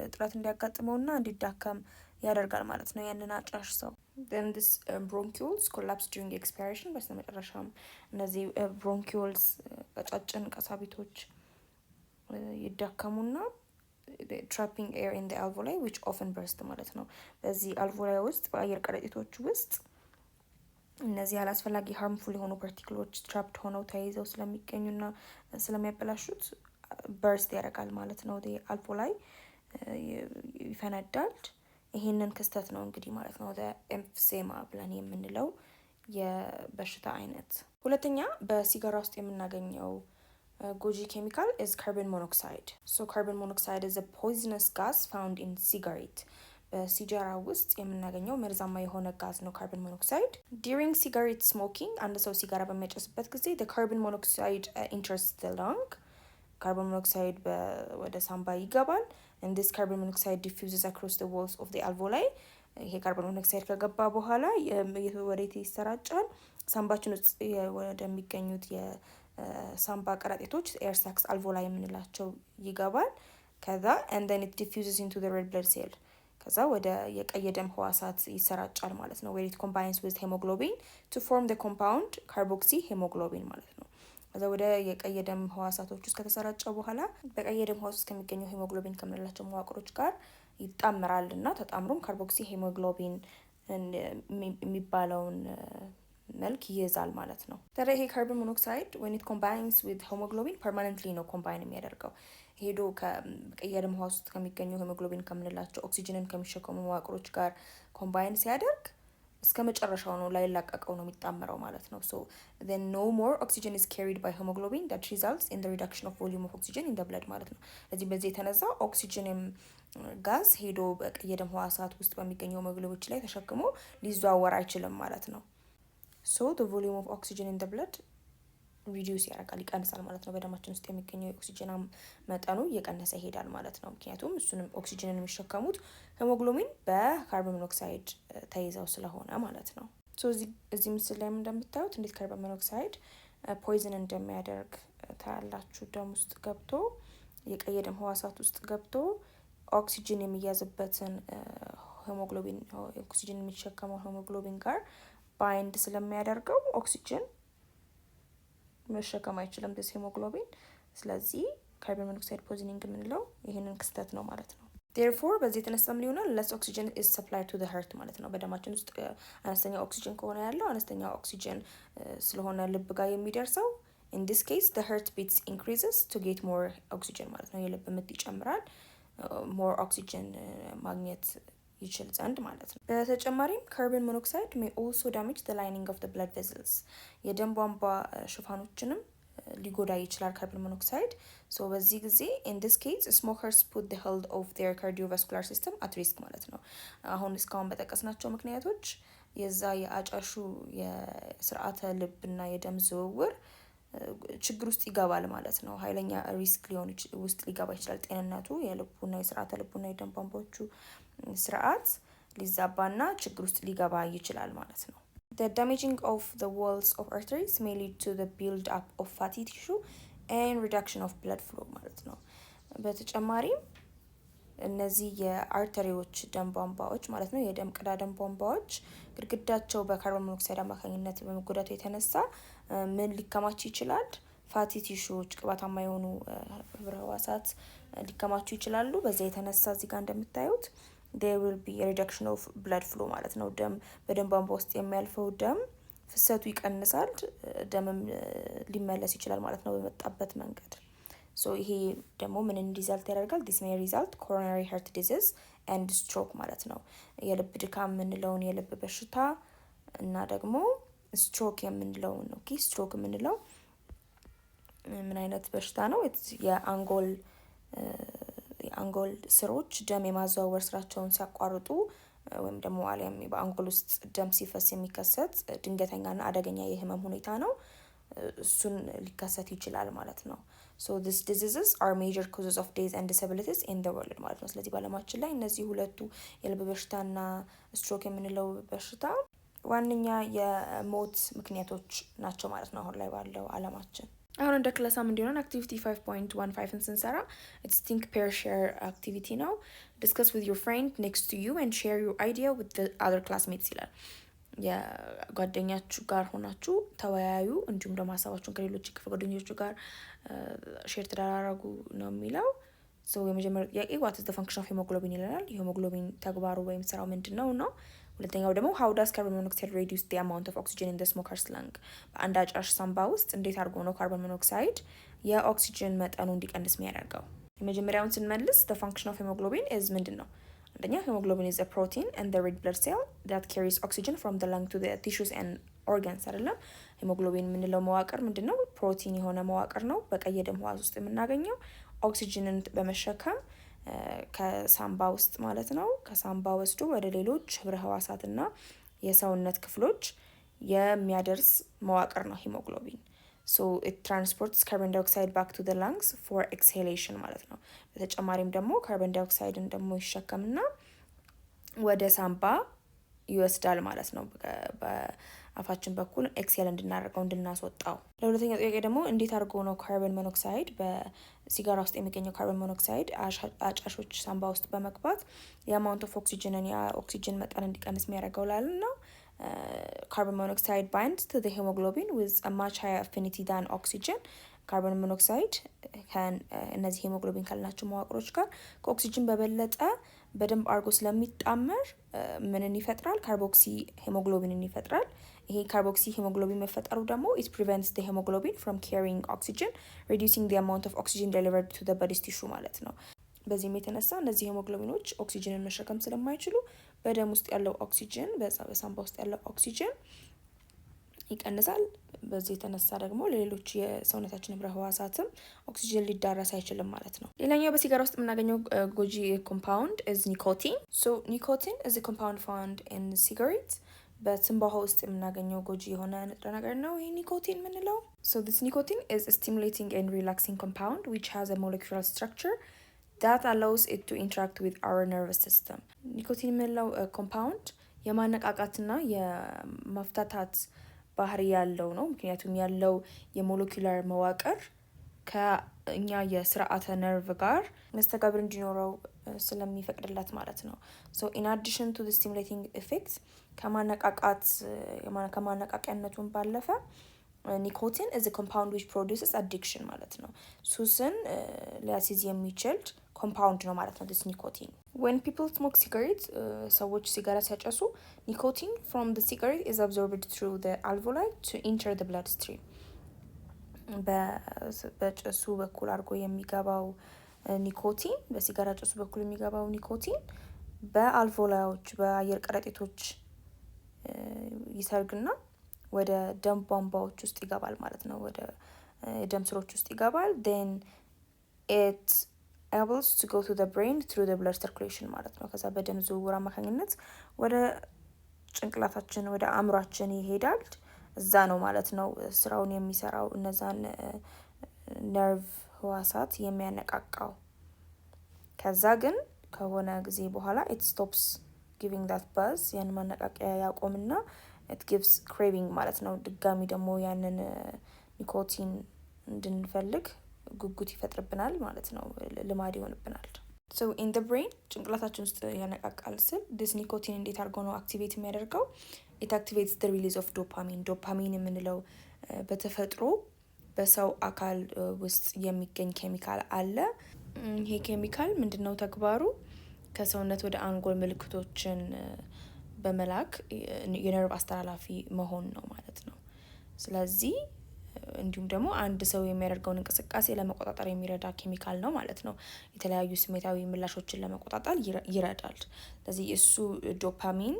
Speaker 1: እጥረት እንዲያጋጥመውና እንዲዳከም ያደርጋል ማለት ነው ያንን አጫሽ ሰው። then this bronchioles collapse during expiration በስተመጨረሻም እነዚህ bronchioles ቀጫጭን ቀሳቢቶች ይዳከሙና trapping air in the alveoli which often burst ማለት ነው። በዚህ አልቮላይ ውስጥ በአየር ቀረጢቶች ውስጥ እነዚህ አላስፈላጊ ሃርምፉል የሆኑ ፓርቲክሎች ትራፕድ ሆነው ተይዘው ስለሚገኙና ስለሚያበላሹት በርስት ያደርጋል ማለት ነው። አልቮላይ ይፈነዳል። ይሄንን ክስተት ነው እንግዲህ ማለት ነው ኤምፍሴማ ብለን የምንለው የበሽታ አይነት። ሁለተኛ በሲጋራ ውስጥ የምናገኘው ጎጂ ኬሚካል is carbon monoxide. So carbon monoxide is a poisonous gas found in cigarette. በሲጃራ ውስጥ የምናገኘው መርዛማ የሆነ ጋዝ ነው ካርቦን ሞኖክሳይድ። during cigarette smoking አንድ ሰው ሲጋራ በሚያጨስበት ጊዜ the carbon monoxide enters the lung. ካርቦን ሞኖክሳይድ ወደ ሳምባ ይገባል and this carbon monoxide diffuses across the walls of the alveoli. ይሄ ካርቦን ሞኖክሳይድ ከገባ በኋላ ወዴት ይሰራጫል? ሳምባችን ውስጥ ወደሚገኙት የሳምባ ቀረጢቶች ኤር ሳክስ አልቮላይ የምንላቸው ይገባል። ከዛ and then it diffuses into the red blood cell. ከዛ ወደ የቀይ ደም ህዋሳት ይሰራጫል ማለት ነው። where it combines with hemoglobin to form the compound carboxy hemoglobin ማለት ነው። ከዛ ወደ የቀይ ደም ህዋሳቶች ውስጥ ከተሰራጨ በኋላ በቀይ ደም ህዋስ ውስጥ ከሚገኘው ሄሞግሎቢን ከምንላቸው መዋቅሮች ጋር ይጣመራል እና ተጣምሮም ካርቦክሲ ሄሞግሎቢን የሚባለውን መልክ ይይዛል ማለት ነው። ታዲያ ይሄ ካርቦን ሞኖክሳይድ when it combines with hemoglobin permanently ነው ኮምባይን የሚያደርገው ሄዶ ከቀይ ደም ህዋስ ውስጥ ከሚገኘው ሄሞግሎቢን ከምንላቸው ኦክሲጅንን ከሚሸከሙ መዋቅሮች ጋር ኮምባይን ሲያደርግ እስከ መጨረሻው ነው ላይላቀቀው ነው የሚጣመረው ማለት ነው። so then no more oxygen is carried by hemoglobin that results in the reduction of volume of oxygen in the blood ማለት ነው። ስለዚህ በዚህ የተነሳ ኦክሲጅንም ጋዝ ሄዶ በቀይ ደም ህዋሳት ውስጥ በሚገኘው ሄሞግሎቢኖች ላይ ተሸክሞ ሊዘዋወር አይችልም ማለት ነው። so the volume of oxygen in the blood ሪዲዩስ ያደርጋል ይቀንሳል ማለት ነው። በደማችን ውስጥ የሚገኘው የኦክሲጅን መጠኑ እየቀነሰ ይሄዳል ማለት ነው። ምክንያቱም እሱንም ኦክሲጅንን የሚሸከሙት ሄሞግሎቢን በካርቦን ሞኖክሳይድ ተይዘው ስለሆነ ማለት ነው። ሶ እዚህ ምስል ላይ እንደምታዩት እንዴት ካርቦን ሞኖክሳይድ ፖይዝን እንደሚያደርግ ታያላችሁ። ደም ውስጥ ገብቶ የቀይ ደም ህዋሳት ውስጥ ገብቶ ኦክሲጅን የሚያዝበትን ሄሞግሎቢን ኦክሲጅን የሚሸከመው ሄሞግሎቢን ጋር ባይንድ ስለሚያደርገው ኦክሲጅን መሸከም አይችልም this hemoglobin። ስለዚህ ካርቦን ሞኖክሳይድ ፖይዝኒንግ የምንለው ይህንን ክስተት ነው ማለት ነው። therefore በዚህ የተነሳ ምን ይሆናል? less oxygen is supplied to the heart ማለት ነው። በደማችን ውስጥ አነስተኛ ኦክሲጅን ከሆነ ያለው አነስተኛ ኦክሲጅን ስለሆነ ልብ ጋር የሚደርሰው in this case the heart beats increases to get more oxygen ማለት ነው። የልብ ምት ይጨምራል more oxygen ማግኘት ይችል ዘንድ ማለት ነው። በተጨማሪም ካርቦን ሞኖክሳይድ may also damage the lining of the blood vessels የደም ቧንቧ ሽፋኖችንም ሊጎዳ ይችላል ካርቦን ሞኖክሳይድ። ሶ በዚህ ጊዜ in this case smokers put the health of their cardiovascular system at risk ማለት ነው። አሁን እስካሁን በጠቀስናቸው ምክንያቶች የዛ የአጫሹ የስርዓተ ልብና የደም ዝውውር ችግር ውስጥ ይገባል ማለት ነው። ኃይለኛ ሪስክ ውስጥ ሊገባ ይችላል። ጤንነቱ የልቡና የስርዓተ ልቡና የደም ቧንቧዎቹ ስርዓት ሊዛባና ችግር ውስጥ ሊገባ ይችላል ማለት ነው። The damaging of the walls of arteries may lead to the build up of fatty tissue and reduction of blood flow ማለት ነው። በተጨማሪም እነዚህ የአርተሪዎች ደም ቧንቧዎች ማለት ነው የደም ቅዳ ደም ቧንቧዎች ግድግዳቸው በካርቦን ሞኖክሳይድ አማካኝነት በመጎዳቱ የተነሳ ምን ሊከማች ይችላል? ፋቲ ቲሹዎች ቅባታማ የሆኑ ህብረ ህዋሳት ሊከማቹ ይችላሉ። በዛ የተነሳ እዚህ ጋር እንደምታዩት there will be a reduction of blood flow ማለት ነው። ደም በደም ቧንቧ ውስጥ የሚያልፈው ደም ፍሰቱ ይቀንሳል፣ ደምም ሊመለስ ይችላል ማለት ነው በመጣበት መንገድ። ሶ ይሄ ደግሞ ምን ሪዛልት ያደርጋል? this may result coronary heart disease and stroke ማለት ነው። የልብ ድካም የምንለውን የልብ በሽታ እና ደግሞ ስትሮክ የምንለውን ኦኬ ስትሮክ የምንለው ምን አይነት በሽታ ነው? የአንጎል ስሮች ደም የማዘዋወር ስራቸውን ሲያቋርጡ ወይም ደግሞ አሊያም በአንጎል ውስጥ ደም ሲፈስ የሚከሰት ድንገተኛና አደገኛ የህመም ሁኔታ ነው። እሱን ሊከሰት ይችላል ማለት ነው። so these diseases are major causes of death and disabilities in the world ማለት ነው። ስለዚህ በዓለማችን ላይ እነዚህ ሁለቱ የልብ በሽታና ስትሮክ የምንለው በሽታ ዋነኛ የሞት ምክንያቶች ናቸው ማለት ነው አሁን ላይ ባለው ዓለማችን። አሁን እንደ ክለሳም እንዲሆን አክቲቪቲ 5.15 ስንሰራ it's think pair share አክቲቪቲ ነው። discuss with your friend next to you and share your idea with the other classmates ይላል። የጓደኛችሁ ጋር ሆናችሁ ተወያዩ፣ እንዲሁም ደግሞ ሀሳባችሁን ከሌሎች ክፍል ጓደኞቹ ጋር ሼር ተደራረጉ ነው የሚለው። የመጀመሪያው ጥያቄ what is the function of hemoglobin ይለናል። የሄሞግሎቢን ተግባሩ ወይም ስራው ምንድነው ነው። ሁለተኛው ደግሞ how does carbon monoxide reduce the amount of oxygen in the smoker's lung በአንድ አጫሽ ሳምባ ውስጥ እንዴት አድርጎ ነው ካርቦን ሞኖክሳይድ የኦክሲጅን መጠኑ እንዲቀንስ የሚያደርገው? የመጀመሪያውን ስንመልስ the function of hemoglobin is ምንድን ነው? አንደኛ hemoglobin is a protein and the red blood cell that carries oxygen from the lung to the tissues and organs አይደለም። ሄሞግሎቢን የምንለው መዋቅር ምንድን ነው? ፕሮቲን የሆነ መዋቅር ነው። በቀይ ደም ህዋስ ውስጥ የምናገኘው ኦክሲጅንን በመሸከም ከሳምባ ውስጥ ማለት ነው ከሳምባ ወስዶ ወደ ሌሎች ህብረ ህዋሳትና የሰውነት ክፍሎች የሚያደርስ መዋቅር ነው ሄሞግሎቢን። so it transports carbon dioxide back to the lungs for exhalation ማለት ነው። በተጨማሪም ደግሞ ካርቦን ዳይኦክሳይድን ደግሞ ይሸከምና ወደ ሳምባ ይወስዳል ማለት ነው። በአፋችን በኩል ኤክሴል እንድናደርገው እንድናስወጣው። ለሁለተኛው ጥያቄ ደግሞ እንዴት አድርጎ ነው ካርቦን ሞኖክሳይድ በሲጋራ ውስጥ የሚገኘው ካርቦን ሞኖክሳይድ አጫሾች ሳምባ ውስጥ በመግባት የአማውንት ኦፍ ኦክሲጅንን የኦክሲጅን መጠን እንዲቀንስ የሚያደርገው ላልን ነው። carbon monoxide binds to the hemoglobin with a much higher affinity than oxygen ካርቦን ሞኖክሳይድ እነዚህ ሄሞግሎቢን ካልናቸው መዋቅሮች ጋር ከኦክሲጅን በበለጠ በደንብ አርጎ ስለሚጣመር ምንን ይፈጥራል? ካርቦክሲ ሄሞግሎቢንን ይፈጥራል። ይሄ ካርቦክሲ ሄሞግሎቢን መፈጠሩ ደግሞ it prevents the hemoglobin from carrying oxygen reducing the amount of oxygen delivered to the body's tissue ማለት ነው። በዚህም የተነሳ እነዚህ ሄሞግሎቢኖች ኦክሲጅንን መሸከም ስለማይችሉ በደም ውስጥ ያለው ኦክሲጅን በሳምባ ውስጥ ያለው ኦክሲጅን ይቀንሳል። በዚህ የተነሳ ደግሞ ለሌሎች የሰውነታችን ህብረ ህዋሳትም ኦክሲጅን ሊዳረስ አይችልም ማለት ነው። ሌላኛው በሲጋራ ውስጥ የምናገኘው ጎጂ ኮምፓውንድ is nicotine. so nicotine is a compound found in cigarettes በትንባሆ ውስጥ የምናገኘው ጎጂ የሆነ ንጥረ ነገር ነው ይሄ ኒኮቲን የምንለው። so this nicotine is a stimulating and relaxing compound which has a molecular structure that allows it to interact with our nervous system. ኒኮቲን የምንለው ኮምፓውንድ የማነቃቃትና የማፍታታት ባህሪ ያለው ነው። ምክንያቱም ያለው የሞለኪውላር መዋቅር ከእኛ የስርዓተ ነርቭ ጋር መስተጋብር እንዲኖረው ስለሚፈቅድለት ማለት ነው። so in addition to the stimulating effects ከማነቃቂያነቱን ባለፈ ኒኮቲን is a compound which produces addiction ማለት ነው። ሱስን ሊያስይዝ የሚችል ኮምፓውንድ ነው ማለት ነው this nicotine. when people smoke cigarettes ሰዎች ሲጋራ ሲያጨሱ nicotine from the cigarette is absorbed through the alveoli to enter the bloodstream. በጭሱ በኩል አድርጎ የሚገባው ኒኮቲን በሲጋራ ጭሱ በኩል የሚገባው ኒኮቲን በአልቮላዮች በአየር ከረጢቶች ይሰርግና ወደ ደም ቧንቧዎች ውስጥ ይገባል ማለት ነው። ወደ ደም ስሮች ውስጥ ይገባል then it able to go to the brain through the blood circulation ማለት ነው። ከዛ በደም ዝውውር አማካኝነት ወደ ጭንቅላታችን ወደ አእምሯችን ይሄዳል እዛ ነው ማለት ነው ስራውን የሚሰራው እነዛን ነርቭ ህዋሳት የሚያነቃቃው። ከዛ ግን ከሆነ ጊዜ በኋላ it stops giving that buzz ያን ማነቃቂያ ያቆምና it gives craving ማለት ነው። ድጋሚ ደግሞ ያንን ኒኮቲን እንድንፈልግ ጉጉት ይፈጥርብናል ማለት ነው። ልማድ ይሆንብናል። so in the brain ጭንቅላታችን ውስጥ ያነቃቃል ስል this ኒኮቲን እንዴት አድርጎ ነው አክቲቬት የሚያደርገው? it activates the release of dopamine ዶፓሚን የምንለው በተፈጥሮ በሰው አካል ውስጥ የሚገኝ ኬሚካል አለ። ይሄ ኬሚካል ምንድነው ተግባሩ? ከሰውነት ወደ አንጎል ምልክቶችን በመላክ የነርቭ አስተላላፊ መሆን ነው ማለት ነው። ስለዚህ እንዲሁም ደግሞ አንድ ሰው የሚያደርገውን እንቅስቃሴ ለመቆጣጠር የሚረዳ ኬሚካል ነው ማለት ነው። የተለያዩ ስሜታዊ ምላሾችን ለመቆጣጠር ይረዳል። ስለዚህ እሱ ዶፓሚን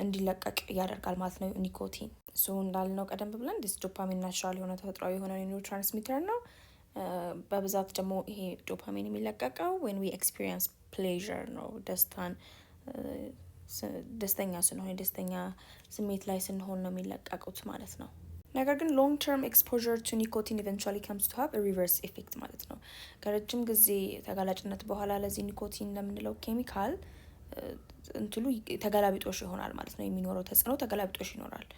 Speaker 1: እንዲለቀቅ ያደርጋል ማለት ነው ኒኮቲን። ሶ እንዳልነው ቀደም ብለን ዲስ ዶፓሚን ናቹራል የሆነ ተፈጥሯዊ የሆነ ኒውሮ ትራንስሚተር ነው። በብዛት ደግሞ ይሄ ዶፓሚን የሚለቀቀው when we experience pleasure ነው። ደስተኛ ስንሆን የደስተኛ ስሜት ላይ ስንሆን ነው የሚለቀቁት ማለት ነው። ነገር ግን long term exposure to nicotine eventually comes to have a reverse effect ማለት ነው። ከረጅም ጊዜ ተጋላጭነት በኋላ ለዚህ ኒኮቲን ለምንለው ኬሚካል እንትሉ ተገላቢጦሽ ይሆናል ማለት ነው። የሚኖረው ተጽዕኖ ተገላቢጦሽ ይኖራል።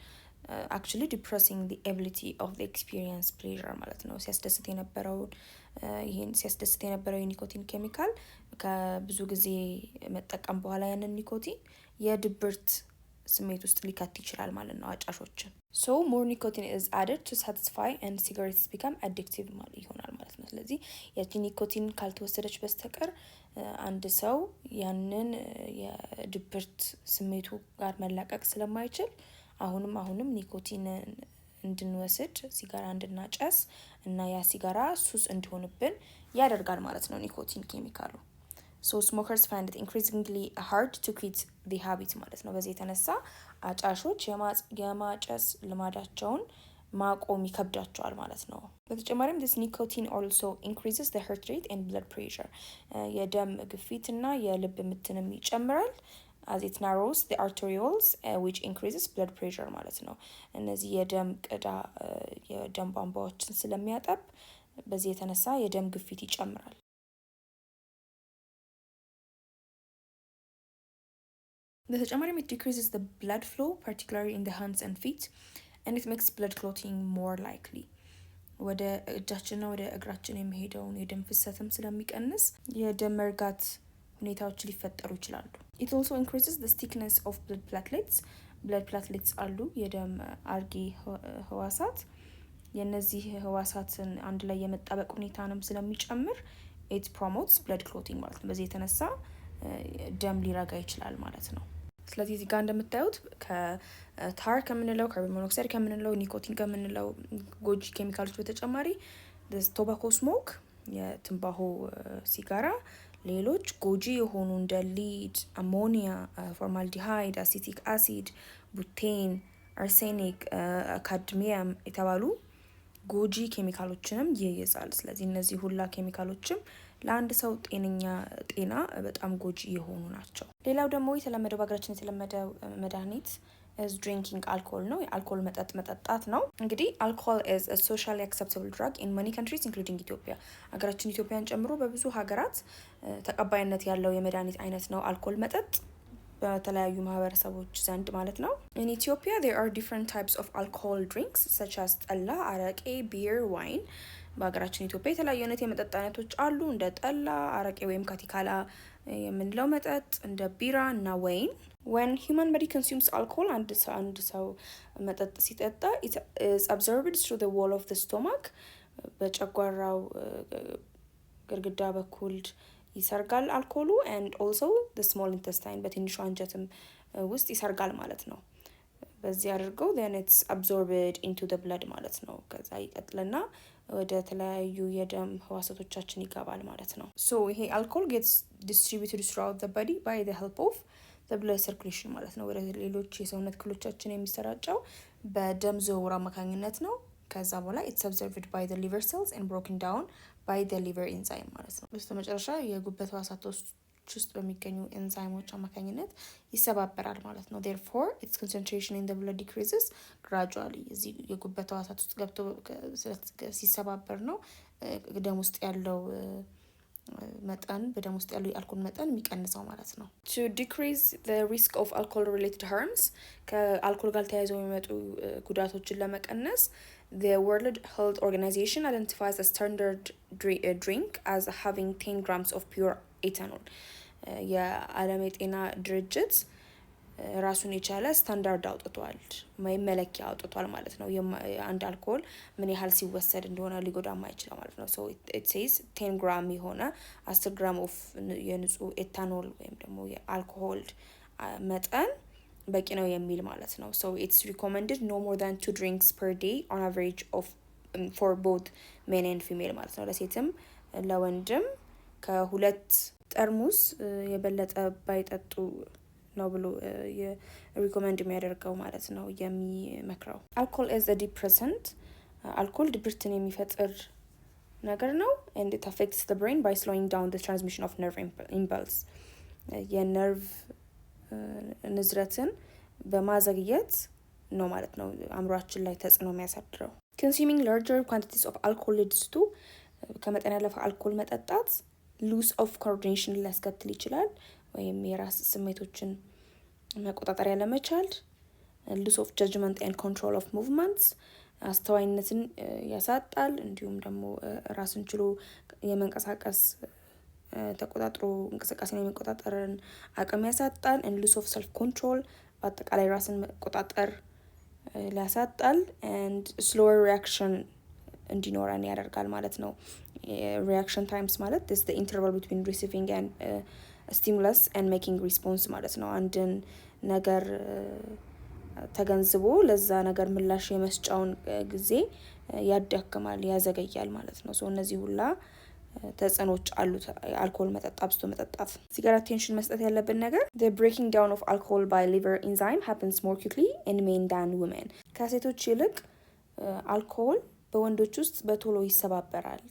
Speaker 1: actually depressing the ability of the experience pleasure ማለት ነው። ሲያስደስት የነበረው የኒኮቲን ኬሚካል ከብዙ ጊዜ መጠቀም በኋላ ያንን ኒኮቲን የድብርት ስሜት ውስጥ ሊከት ይችላል ማለት ነው አጫሾችን። so more nicotine is added to satisfy and cigarettes become addictive ይሆናል ማለት ነው። ስለዚህ ያቺ ኒኮቲን ካልተወሰደች በስተቀር አንድ ሰው ያንን የድብርት ስሜቱ ጋር መላቀቅ ስለማይችል አሁንም ኒኮቲን እንድንወስድ ሲጋራ እንድናጨስ እና ያ ሲጋራ ሱስ እንዲሆንብን ያደርጋል ማለት ነው ኒኮቲን ኬሚካሉ። so smokers find it increasingly hard to quit the habit ማለት ነው። በዚህ የተነሳ አጫሾች የማጨስ ልማዳቸውን ማቆም ይከብዳቸዋል ማለት ነው። በተጨማሪም this nicotine also increases the heart rate and blood pressure የደም ግፊት እና የልብ ምትንም ይጨምራል as it narrows the arterioles which increases blood pressure ማለት ነው። እነዚህ የደም ቧንቧዎችን ስለሚያጠብ በዚህ የተነሳ የደም ግፊት ይጨምራል። በተጨማሪም it decreases the blood flow particularly in the hands and feet and it makes blood clotting more likely ወደ እጃችንና ወደ እግራችን የሚሄደውን የደም ፍሰትም ስለሚቀንስ የደም መርጋት ሁኔታዎች ሊፈጠሩ ይችላሉ። it also increases the thickness of blood platelets አሉ የደም አርጌ ህዋሳት የነዚህ ህዋሳትን አንድ ላይ የመጣበቅ ሁኔታንም ስለሚጨምር it promotes blood clotting ማለት ነው። በዚህ የተነሳ ደም ሊረጋ ይችላል ማለት ነው። ስለዚህ እዚህ ጋር እንደምታዩት ከታር ከምንለው ካርቦን ሞኖክሳይድ ከምንለው ኒኮቲን ከምንለው ጎጂ ኬሚካሎች በተጨማሪ ቶባኮ ስሞክ የትንባሆ ሲጋራ ሌሎች ጎጂ የሆኑ እንደ ሊድ፣ አሞኒያ፣ ፎርማልዲሃይድ፣ አሲቲክ አሲድ፣ ቡቴን፣ አርሴኒክ፣ ካድሚየም የተባሉ ጎጂ ኬሚካሎችንም ይይዛል። ስለዚህ እነዚህ ሁላ ኬሚካሎችም ለአንድ ሰው ጤነኛ ጤና በጣም ጎጂ የሆኑ ናቸው። ሌላው ደግሞ የተለመደው በሀገራችን የተለመደው መድኃኒት is drinking alcohol ነው። የአልኮል መጠጥ መጠጣት ነው። እንግዲህ alcohol is a socially acceptable drug in many countries including Ethiopia ሀገራችን ኢትዮጵያን ጨምሮ በብዙ ሀገራት ተቀባይነት ያለው የመድኃኒት አይነት ነው አልኮል መጠጥ በተለያዩ ማህበረሰቦች ዘንድ ማለት ነው። in Ethiopia there are different types of alcohol drinks such as ጠላ፣ አረቄ፣ beer, wine በሀገራችን ኢትዮጵያ የተለያዩ አይነት የመጠጥ አይነቶች አሉ። እንደ ጠላ፣ አረቄ ወይም ካቲካላ የምንለው መጠጥ፣ እንደ ቢራ እና ወይን። when human body consumes alcohol አንድ ሰው መጠጥ ሲጠጣ is absorbed through the wall of the stomach በጨጓራው ግድግዳ በኩል ይሰርጋል አልኮሉ and also the small intestine በትንሹ አንጀትም ውስጥ ይሰርጋል ማለት ነው። በዚህ አድርገው then it's absorbed into the blood ማለት ነው። ከዛ ይቀጥልና ወደ ተለያዩ የደም ህዋሳቶቻችን ይገባል ማለት ነው። so ይሄ alcohol gets distributed throughout the body by the help of the blood circulation ማለት ነው። ወደ ሌሎች የሰውነት ክፍሎቻችን የሚሰራጨው በደም ዝውውር አማካኝነት ነው። ከዛ በኋላ it's absorbed by the liver cells and broken down by the liver enzyme ማለት ነው። በስተመጨረሻ የጉበት ህዋሳቶች ውስጥ በሚገኙ ኤንዛይሞች አማካኝነት ይሰባበራል ማለት ነው። therefore its concentration in the blood decreases gradually እዚህ የጉበት ህዋሳት ውስጥ ገብቶ ሲሰባበር ነው ደም ውስጥ ያለው መጠን በደም ውስጥ ያለው የአልኮል መጠን የሚቀንሰው ማለት ነው። to decrease the risk of alcohol related harms ከአልኮል ጋር ተያይዘው የሚመጡ ጉዳቶችን ለመቀነስ the World Health Organization identifies a standard drink as having 10 grams of pure ethanol የዓለም የጤና ድርጅት ራሱን የቻለ ስታንዳርድ አውጥቷል ወይም መለኪያ አውጥቷል ማለት ነው። አንድ አልኮል ምን ያህል ሲወሰድ እንደሆነ ሊጎዳ ማይችለው ማለት ነው። so it says 10 ግራም የሆነ 10 ግራም ኦፍ የንጹህ ኤታኖል ወይም ደግሞ የአልኮሆል መጠን በቂ ነው የሚል ማለት ነው። so it's recommended no more than 2 drinks per day on average of for both men and female ማለት ነው። ለሴትም ለወንድም ከሁለት ጠርሙስ የበለጠ ባይጠጡ ነው ብሎ ሪኮመንድ የሚያደርገው ማለት ነው የሚመክረው። alcohol is a depressant አልኮል ድብርትን የሚፈጥር ነገር ነው and it affects the brain by slowing down the transmission of nerve impulse የነርቭ ንዝረትን በማዘግየት ነው ማለት ነው አእምሮአችን ላይ ተጽዕኖ የሚያሳድረው። consuming larger quantities of alcohol leads to ከመጠን ያለፈ አልኮል መጠጣት loss of coordination ሊያስከትል ይችላል ወይም የራስ ስሜቶችን መቆጣጠር ያለመቻል loss of judgment and control of movements አስተዋይነትን ያሳጣል እንዲሁም ደግሞ ራስን ችሎ የመንቀሳቀስ ተቆጣጥሮ እንቅስቃሴን የመቆጣጠርን አቅም ያሳጣል and loss of self control በአጠቃላይ ራስን መቆጣጠር ሊያሳጣል and slower reaction እንዲኖረን ያደርጋል ማለት ነው። reaction times ማለት is the interval between receiving and stimulus and making response ማለት ነው። አንድን ነገር ተገንዝቦ ለዛ ነገር ምላሽ የመስጫውን ጊዜ ያዳክማል ያዘገያል ማለት ነው። so እነዚህ ሁላ ተጽዕኖች አሉት አልኮል መጠጣት አብዝቶ መጠጣት። እዚህ ጋር አቴንሽን መስጠት ያለብን ነገር the breaking down of alcohol by liver enzyme happens more quickly in men than women ከሴቶች ይልቅ አልኮል በወንዶች ውስጥ በቶሎ ይሰባበራል።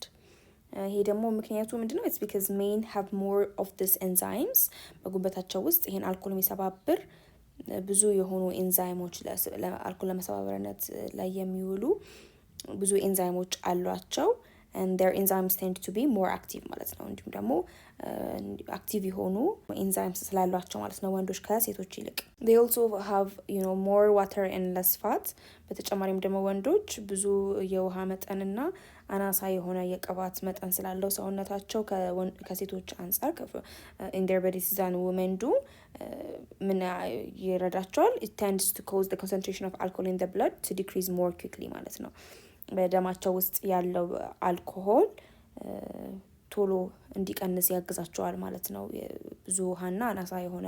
Speaker 1: ይሄ ደግሞ ምክንያቱ ምንድነው? it's because men have more of this enzymes በጉበታቸው ውስጥ ይሄን አልኮል የሚሰባብር ብዙ የሆኑ ኤንዛይሞች ለአልኮል ለመሰባበርነት ላይ የሚውሉ ብዙ ኤንዛይሞች አሏቸው and their enzymes tend to be more active ማለት ነው። እንዲሁም ደግሞ አክቲቭ የሆኑ ኤንዛይምስ ስላሏቸው ማለት ነው ወንዶች ከሴቶች ይልቅ። they also have more water and less fat በተጨማሪም ደግሞ ወንዶች ብዙ የውሃ መጠንና አናሳ የሆነ የቅባት መጠን ስላለው ሰውነታቸው ከሴቶች አንፃር in their bodies than women do ምን ይረዳቸዋል? it tends to cause the concentration of alcohol in the blood to decrease more quickly ማለት ነው። በደማቸው ውስጥ ያለው አልኮሆል ቶሎ እንዲቀንስ ያግዛቸዋል ማለት ነው። ብዙ ውሃና አናሳ የሆነ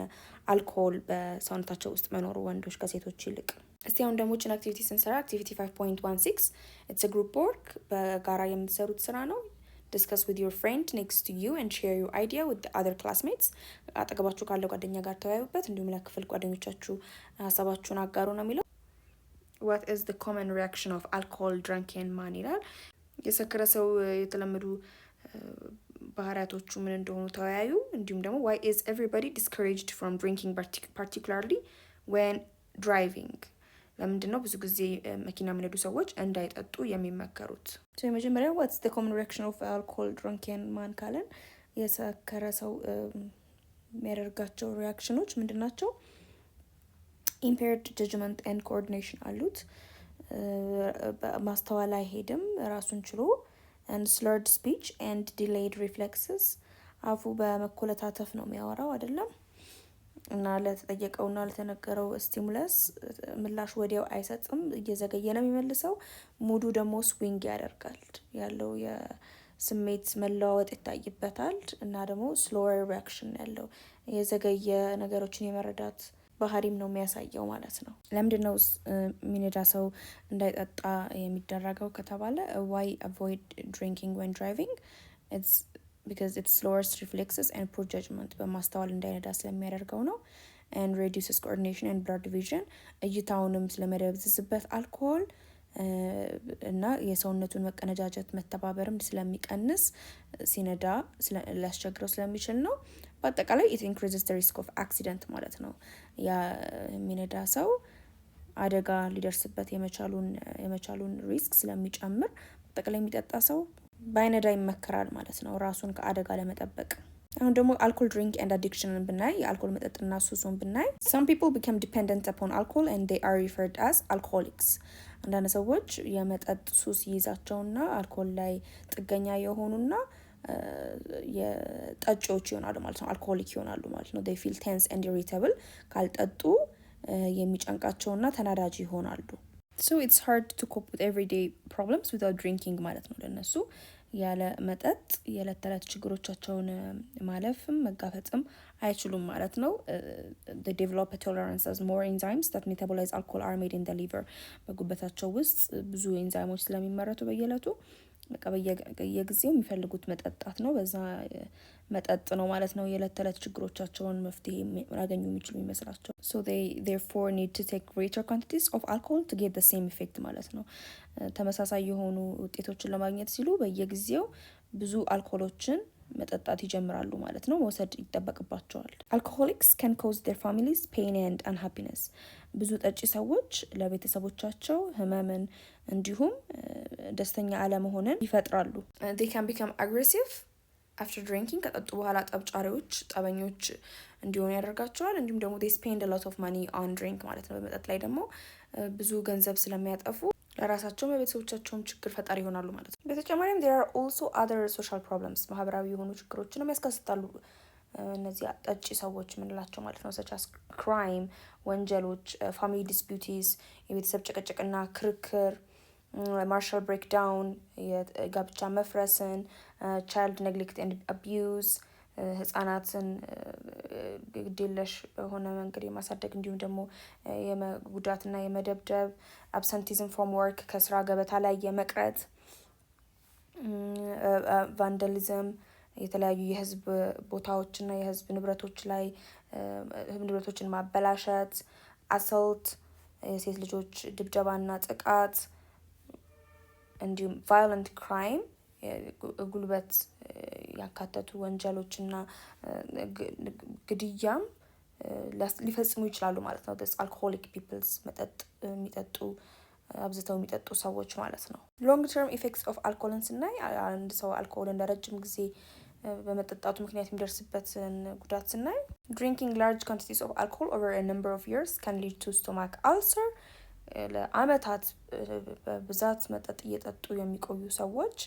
Speaker 1: አልኮሆል በሰውነታቸው ውስጥ መኖሩ ወንዶች ከሴቶች ይልቅ። እስቲ አሁን ደግሞ ጭን አክቲቪቲ ስንሰራ አክቲቪቲ 5.16 it's a group work በጋራ የምትሰሩት ስራ ነው። discuss with your friend next to you and share your idea with the other classmates አጠገባችሁ ካለው ጓደኛ ጋር ተወያዩበት እንዲሁም ለክፍል ጓደኞቻችሁ ሀሳባችሁን አጋሩ ነው የሚለው። what is the common reaction of alcohol drunken man ይላል። የሰከረ ሰው የተለመዱ ባህሪያቶቹ ምን እንደሆኑ ተወያዩ። እንዲሁም ደግሞ why is everybody discouraged from drinking particularly when driving ለምንድን ነው ብዙ ጊዜ መኪና የሚነዱ ሰዎች እንዳይጠጡ የሚመከሩት? የመጀመሪያው what's the common reaction of alcohol drunken man ካለን የሰከረ ሰው የሚያደርጋቸው ሪያክሽኖች ምንድን ናቸው? impaired judgment and coordination አሉት። ማስተዋል አይሄድም ራሱን ችሎ and slurred speech and delayed reflexes አፉ በመኮለታተፍ ነው የሚያወራው አይደለም እና ለተጠየቀውና ለተነገረው ስቲሙለስ ምላሽ ወዲያው አይሰጥም እየዘገየ ነው የሚመልሰው። ሙዱ ደግሞ ስዊንግ ያደርጋል ያለው የስሜት መለዋወጥ ይታይበታል እና ደግሞ slower reaction ያለው የዘገየ ነገሮችን የመረዳት ባህሪም ነው የሚያሳየው ማለት ነው። ለምንድነው ሚነዳ ሰው እንዳይጠጣ የሚደረገው ከተባለ why avoid drinking when driving it's because it lowers reflexes and poor judgment በማስተዋል እንዳይነዳ ስለሚያደርገው ነው። and reduces coordination and blood division እይታውንም ስለሚያደበዝዝበት አልኮሆል እና የሰውነቱን መቀነጃጀት መተባበርም ስለሚቀንስ ሲነዳ ሊያስቸግረው ስለሚችል ነው። በአጠቃላይ it increases the risk of accident ማለት ነው። ያ የሚነዳ ሰው አደጋ ሊደርስበት የመቻሉን ሪስክ ስለሚጨምር በአጠቃላይ የሚጠጣ ሰው ባይነዳ ይመከራል ማለት ነው ራሱን ከአደጋ ለመጠበቅ። አሁን ደግሞ አልኮል ድሪንክ ኤንድ አዲክሽንን ብናይ የአልኮል መጠጥና ሱሱን ብናይ some people become dependent upon alcohol and they are referred as alcoholics። አንዳንድ ሰዎች የመጠጥ ሱስ ይይዛቸውና አልኮል ላይ ጥገኛ የሆኑና የጠጪዎች ይሆናሉ ማለት ነው። አልኮሆሊክ ይሆናሉ ማለት ነው። they feel tense and irritable ካልጠጡ የሚጨንቃቸውና ተናዳጅ ይሆናሉ። so it's hard to cope with everyday problems without drinking ማለት ነው። ለነሱ ያለ መጠጥ የዕለት ተዕለት ችግሮቻቸውን ማለፍም መጋፈጥም አይችሉም ማለት ነው። they develop a tolerance as more enzymes that metabolize alcohol are made in the liver። በጉበታቸው ውስጥ ብዙ ኤንዛይሞች ስለሚመረቱ በየዕለቱ በቃ በየጊዜው የሚፈልጉት መጠጣት ነው። በዛ መጠጥ ነው ማለት ነው የዕለት ተዕለት ችግሮቻቸውን መፍትሄ ያገኙ የሚችሉ ይመስላቸው። so they therefore need to take greater quantities of alcohol to get the same effect ማለት ነው። ተመሳሳይ የሆኑ ውጤቶችን ለማግኘት ሲሉ በየጊዜው ብዙ አልኮሎችን መጠጣት ይጀምራሉ ማለት ነው። መውሰድ ይጠበቅባቸዋል። alcoholics can cause their families pain and unhappiness። ብዙ ጠጪ ሰዎች ለቤተሰቦቻቸው ህመምን እንዲሁም ደስተኛ አለመሆንን ይፈጥራሉ። they can become aggressive after drinking። ከጠጡ በኋላ ጠብጫሪዎች፣ ጠበኞች እንዲሆኑ ያደርጋቸዋል። እንዲሁም ደግሞ they spend a lot of money on drink ማለት ነው። በመጠጥ ላይ ደግሞ ብዙ ገንዘብ ስለሚያጠፉ ለራሳቸውም ለቤተሰቦቻቸውም ችግር ፈጣሪ ይሆናሉ ማለት ነው። በተጨማሪም there are also other social problems። ማህበራዊ የሆኑ ችግሮችንም ያስከስታሉ እነዚህ ጠጪ ሰዎች የምንላቸው ማለት ነው። such as crime ወንጀሎች፣ family disputes የቤተሰብ ጭቅጭቅና ክርክር፣ marital breakdown የጋብቻ መፍረስን፣ child neglect and abuse ህጻናትን ግዴለሽ በሆነ መንገድ የማሳደግ እንዲሁም ደግሞ የመጉዳትና የመደብደብ፣ absenteeism from work ከስራ ገበታ ላይ የመቅረት፣ vandalism የተለያዩ የህዝብ ቦታዎችና የህዝብ ንብረቶች ላይ ንብረቶችን ማበላሸት፣ assault የሴት ልጆች ድብደባና ጥቃት፣ እንዲሁም violent crime ጉልበት ያካተቱ ወንጀሎችና ግድያም ሊፈጽሙ ይችላሉ ማለት ነው። this alcoholic peoples መጠጥ የሚጠጡ አብዝተው የሚጠጡ ሰዎች ማለት ነው። long term effects of alcohol ስናይ አንድ ሰው አልኮሆልን ለረጅም ጊዜ በመጠጣቱ ምክንያት የሚደርስበትን ጉዳት ስናይ drinking large quantities of alcohol over a number of years can lead to stomach ulcer። ለአመታት በብዛት መጠጥ እየጠጡ የሚቆዩ ሰዎች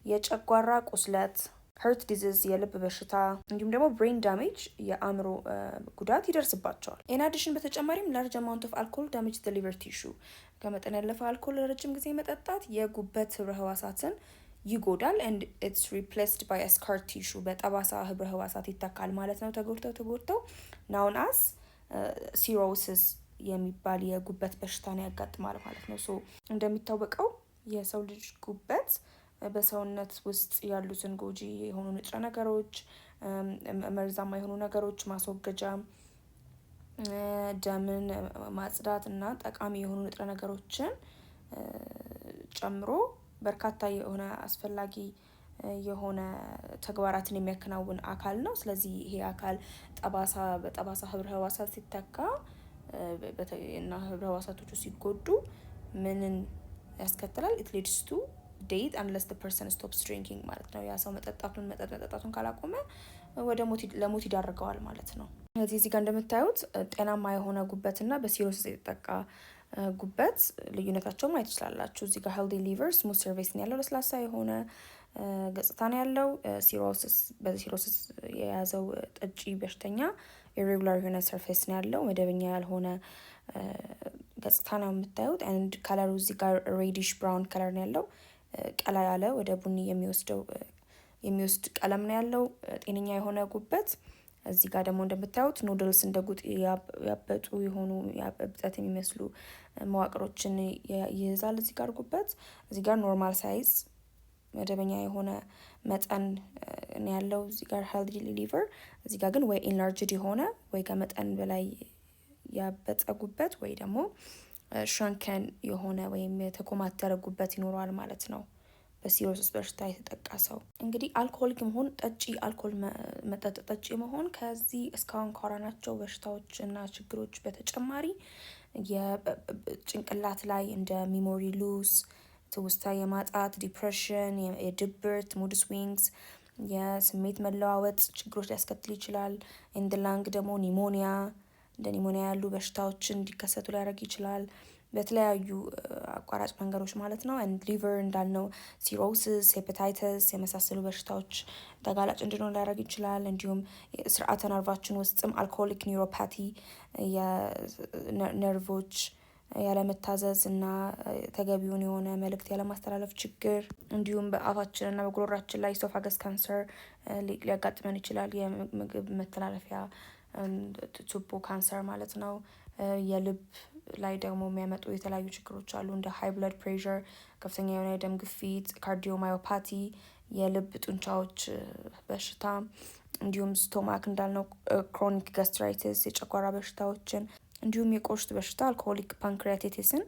Speaker 1: የጨጓራ ቁስለት፣ heart disease የልብ በሽታ እንዲሁም ደግሞ brain damage የአእምሮ ጉዳት ይደርስባቸዋል። in addition በተጨማሪም large amount of alcohol damage the liver tissue። ከመጠን ያለፈ አልኮል ለረጅም ጊዜ መጠጣት የጉበት ህብረ ህዋሳትን ይጎዳል and it's replaced by a scar tissue በጠባሳ ህብረ ህዋሳት ይተካል ማለት ነው። ተጎድተው known as cirrhosis የሚባል የጉበት በሽታን ያጋጥማል ማለት ነው። ሶ እንደሚታወቀው የሰው ልጅ ጉበት በሰውነት ውስጥ ያሉትን ጎጂ የሆኑ ንጥረ ነገሮች፣ መርዛማ የሆኑ ነገሮች ማስወገጃ፣ ደምን ማጽዳት እና ጠቃሚ የሆኑ ንጥረ ነገሮችን ጨምሮ በርካታ የሆነ አስፈላጊ የሆነ ተግባራትን የሚያከናውን አካል ነው። ስለዚህ ይሄ አካል በጠባሳ ህብረ ህዋሳት ሲተካ እና ህብረ ህዋሳቶቹ ሲጎዱ ምንን ያስከትላል? it leads to death unless the person stops drinking ማለት ነው። ያ ሰው መጠጣቱን ካላቆመ ወደ ለሞት ይዳርገዋል ማለት ነው። ስለዚህ እዚህ ጋር እንደምታዩት ጤናማ የሆነ ጉበትና በሲሮሲስ የተጠቃ ጉበት ልዩነታቸው ማየት ትችላላችሁ። እዚህ ጋር healthy liver smooth surface ነው ያለው፣ ለስላሳ የሆነ ገጽታ ነው ያለው። በሲሮሲስ የያዘው ጠጪ በሽተኛ irregular የሆነ surface ነው ያለው፣ መደበኛ ያልሆነ ገጽታ ነው የምታዩት። and ከለሩ እዚህ ጋር reddish brown ከለር ነው ያለው፣ ቀላ ያለ ወደ ቡኒ የሚወስድ ቀለም ነው ያለው። ጤነኛ የሆነ ጉበት እዚህ ጋር ደግሞ እንደምታዩት ኑድልስ እንደ ጉጥ ያበጡ የሆኑ ያበብጠት የሚመስሉ መዋቅሮችን ይይዛል። እዚህ ጋር ጉበት እዚህ ጋር ኖርማል ሳይዝ መደበኛ የሆነ መጠን ነው ያለው። እዚህ ጋር healthy liver እዚህ ጋር ግን ወይ enlarged የሆነ ወይ ከመጠን በላይ ያበጠ ጉበት ወይ ደግሞ shrunken የሆነ ወይም የተኮማተረ ጉበት ይኖረዋል ማለት ነው በሲሮሲስ በሽታ የተጠቃ ሰው። እንግዲህ አልኮሆሊክ መሆን አልኮል መጠጥ ጠጪ መሆን ከዚህ እስካሁን ካወራናቸው በሽታዎች እና ችግሮች በተጨማሪ የጭንቅላት ላይ እንደ ሚሞሪ ሉስ፣ ትውስታ የማጣት፣ ዲፕሬሽን፣ የድብርት፣ ሙድ ስዊንግስ፣ የስሜት መለዋወጥ ችግሮች ሊያስከትል ይችላል። ኢን ዘ ላንግ ደግሞ ኒሞኒያ እንደ ኒሞኒያ ያሉ በሽታዎችን እንዲከሰቱ ሊያደርግ ይችላል በተለያዩ አቋራጭ መንገዶች ማለት ነው። ሊቨር እንዳልነው ሲሮሲስ፣ ሄፓታይተስ የመሳሰሉ በሽታዎች ተጋላጭ እንድንሆን ሊያደርግ ይችላል። እንዲሁም ስርዓተ ነርቫችን ውስጥም አልኮሆሊክ ኒውሮፓቲ የነርቮች ያለመታዘዝ እና ተገቢውን የሆነ መልእክት ያለማስተላለፍ ችግር፣ እንዲሁም በአፋችን እና በጉሮሯችን ላይ ኢሶፋገስ ካንሰር ሊያጋጥመን ይችላል። የምግብ መተላለፊያ ቱቦ ካንሰር ማለት ነው። የልብ ላይ ደግሞ የሚያመጡ የተለያዩ ችግሮች አሉ እንደ ሃይ ብለድ ፕሬሸር፣ ከፍተኛ የሆነ የደም ግፊት፣ ካርዲዮማዮፓቲ፣ የልብ ጡንቻዎች በሽታ፣ እንዲሁም ስቶማክ እንዳልነው ክሮኒክ ጋስትራይቲስ የጨጓራ በሽታዎችን፣ እንዲሁም የቆሽት በሽታ አልኮሆሊክ ፓንክሪያቲስን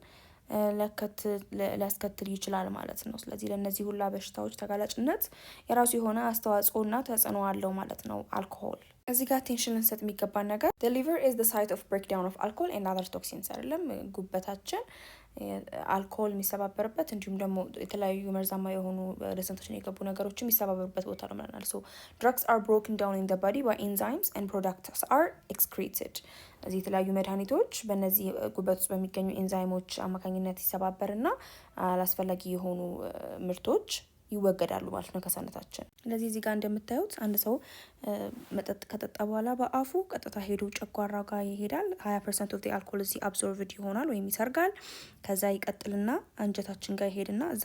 Speaker 1: ሊያስከትል ይችላል ማለት ነው። ስለዚህ ለእነዚህ ሁላ በሽታዎች ተጋላጭነት የራሱ የሆነ አስተዋጽኦና ተጽዕኖ አለው ማለት ነው አልኮሆል። እዚህ ጋር ቴንሽን ልንሰጥ የሚገባን ነገር the liver is the site of breakdown of alcohol and other toxins አይደለም። ጉበታችን አልኮሆል የሚሰባበርበት እንዲሁም ደግሞ የተለያዩ መርዛማ የሆኑ ወደ ሰውነታችን የገቡ ነገሮች የሚሰባበሩበት ቦታ ነው ብለናል። so drugs are broken down in the body by enzymes and products are excreted። እዚህ የተለያዩ መድኃኒቶች በእነዚህ ጉበት ውስጥ በሚገኙ ኤንዛይሞች አማካኝነት ይሰባበርና አላስፈላጊ የሆኑ ምርቶች ይወገዳሉ ማለት ነው ከሰውነታችን። ስለዚህ እዚህ ጋር እንደምታዩት አንድ ሰው መጠጥ ከጠጣ በኋላ በአፉ ቀጥታ ሄዶ ጨጓራ ጋር ይሄዳል። 20% ኦፍ አልኮሆል እዚህ አብዞርቭድ ይሆናል ወይም ይሰርጋል። ከዛ ይቀጥልና አንጀታችን ጋር ይሄድና እዛ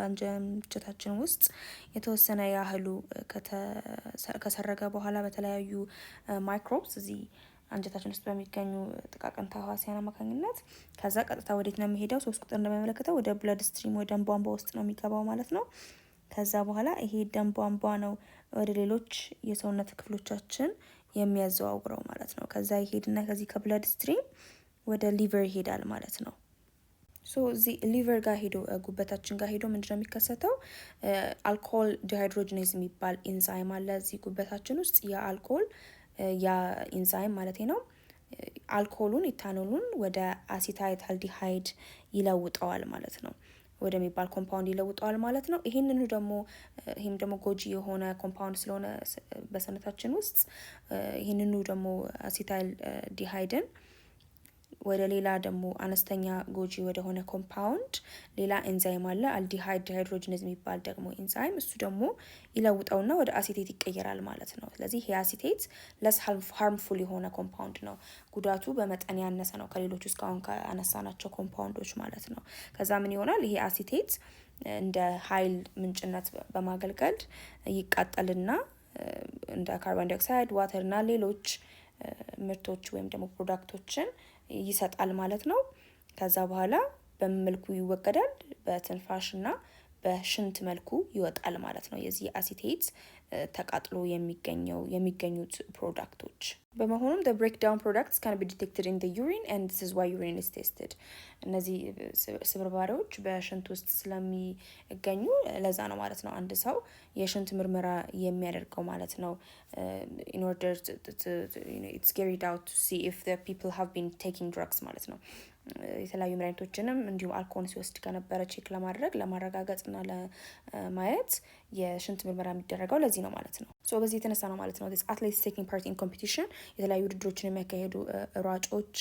Speaker 1: አንጀታችን ውስጥ የተወሰነ ያህሉ ከሰረገ በኋላ በተለያዩ ማይክሮብስ እዚህ አንጀታችን ውስጥ በሚገኙ ጥቃቅን ተህዋሲያን አማካኝነት ከዛ ቀጥታ ወዴት ነው የሚሄደው? 3 ቁጥር እንደሚመለከተው ወደ ብለድ ስትሪም ወደ ደም ቧንቧ ውስጥ ነው የሚገባው ማለት ነው። ከዛ በኋላ ይሄ ደም ቧንቧ ነው ወደ ሌሎች የሰውነት ክፍሎቻችን የሚያዘዋውረው ማለት ነው። ከዛ ይሄድና ከዚህ ከብለድ ስትሪም ወደ ሊቨር ይሄዳል ማለት ነው። ሶ እዚህ ሊቨር ጋር ሄዶ ጉበታችን ጋር ሄዶ ምንድነው የሚከሰተው? አልኮሆል ዲሃይድሮጂኔዝ የሚባል ኢንዛይም አለ እዚህ ጉበታችን ውስጥ የአልኮሆል ያ ኢንዛይም ማለት ነው አልኮሆሉን ኢታኖሉን ወደ አሲታይልዲሃይድ ይለውጠዋል ማለት ነው። ወደሚባል ኮምፓውንድ ይለውጠዋል ማለት ነው። ይሄም ደግሞ ጎጂ የሆነ ኮምፓውንድ ስለሆነ በሰውነታችን ውስጥ ይሄንኑ ደግሞ አሲታይልዲሃይድን ወደ ሌላ ደግሞ አነስተኛ ጎጂ ወደሆነ ኮምፓውንድ ሌላ ኤንዛይም አለ አልዲሃይድ ዲሃይድሮጂኔዝ የሚባል ደግሞ ኤንዛይም እሱ ደግሞ ይለውጠውና ወደ አሲቴት ይቀየራል ማለት ነው። ስለዚህ ይሄ አሲቴት ለስ ሃርምፉል የሆነ ኮምፓውንድ ነው። ጉዳቱ በመጠን ያነሰ ነው ከሌሎቹ እስካሁን ከአነሳናቸው ኮምፓውንዶች ማለት ነው። ከዛ ምን ይሆናል? ይሄ አሲቴት እንደ ኃይል ምንጭነት በማገልገል ይቃጠልና እንደ ካርቦን ዳይኦክሳይድ፣ ዋተር እና ሌሎች ምርቶች ወይም ደግሞ ፕሮዳክቶችን ይሰጣል ማለት ነው። ከዛ በኋላ በመልኩ ይወገዳል፣ በትንፋሽና በሽንት መልኩ ይወጣል ማለት ነው። የዚህ አሲቴት ተቃጥሎ የሚገኙት ፕሮዳክቶች በመሆኑም the breakdown products can be detected in the urine and this is why urine is tested። እነዚህ ስብርባሪዎች በሽንት ውስጥ ስለሚገኙ ለዛ ነው ማለት ነው አንድ ሰው የሽንት ምርመራ የሚያደርገው ማለት ነው። in order to it's carried out to see if the people have been taking drugs ማለት ነው። የተለያዩ መድኃኒቶችንም እንዲሁም አልኮል ሲወስድ ከነበረ ቼክ ለማረጋገጥና ለማየት የሽንት ምርመራ የሚደረገው ለዚህ ነው ማለት ነው። ሶ በዚህ የተነሳ ነው ማለት ነው this athletes taking part in competition የተለያዩ ውድድሮችን የሚያካሄዱ ሯጮች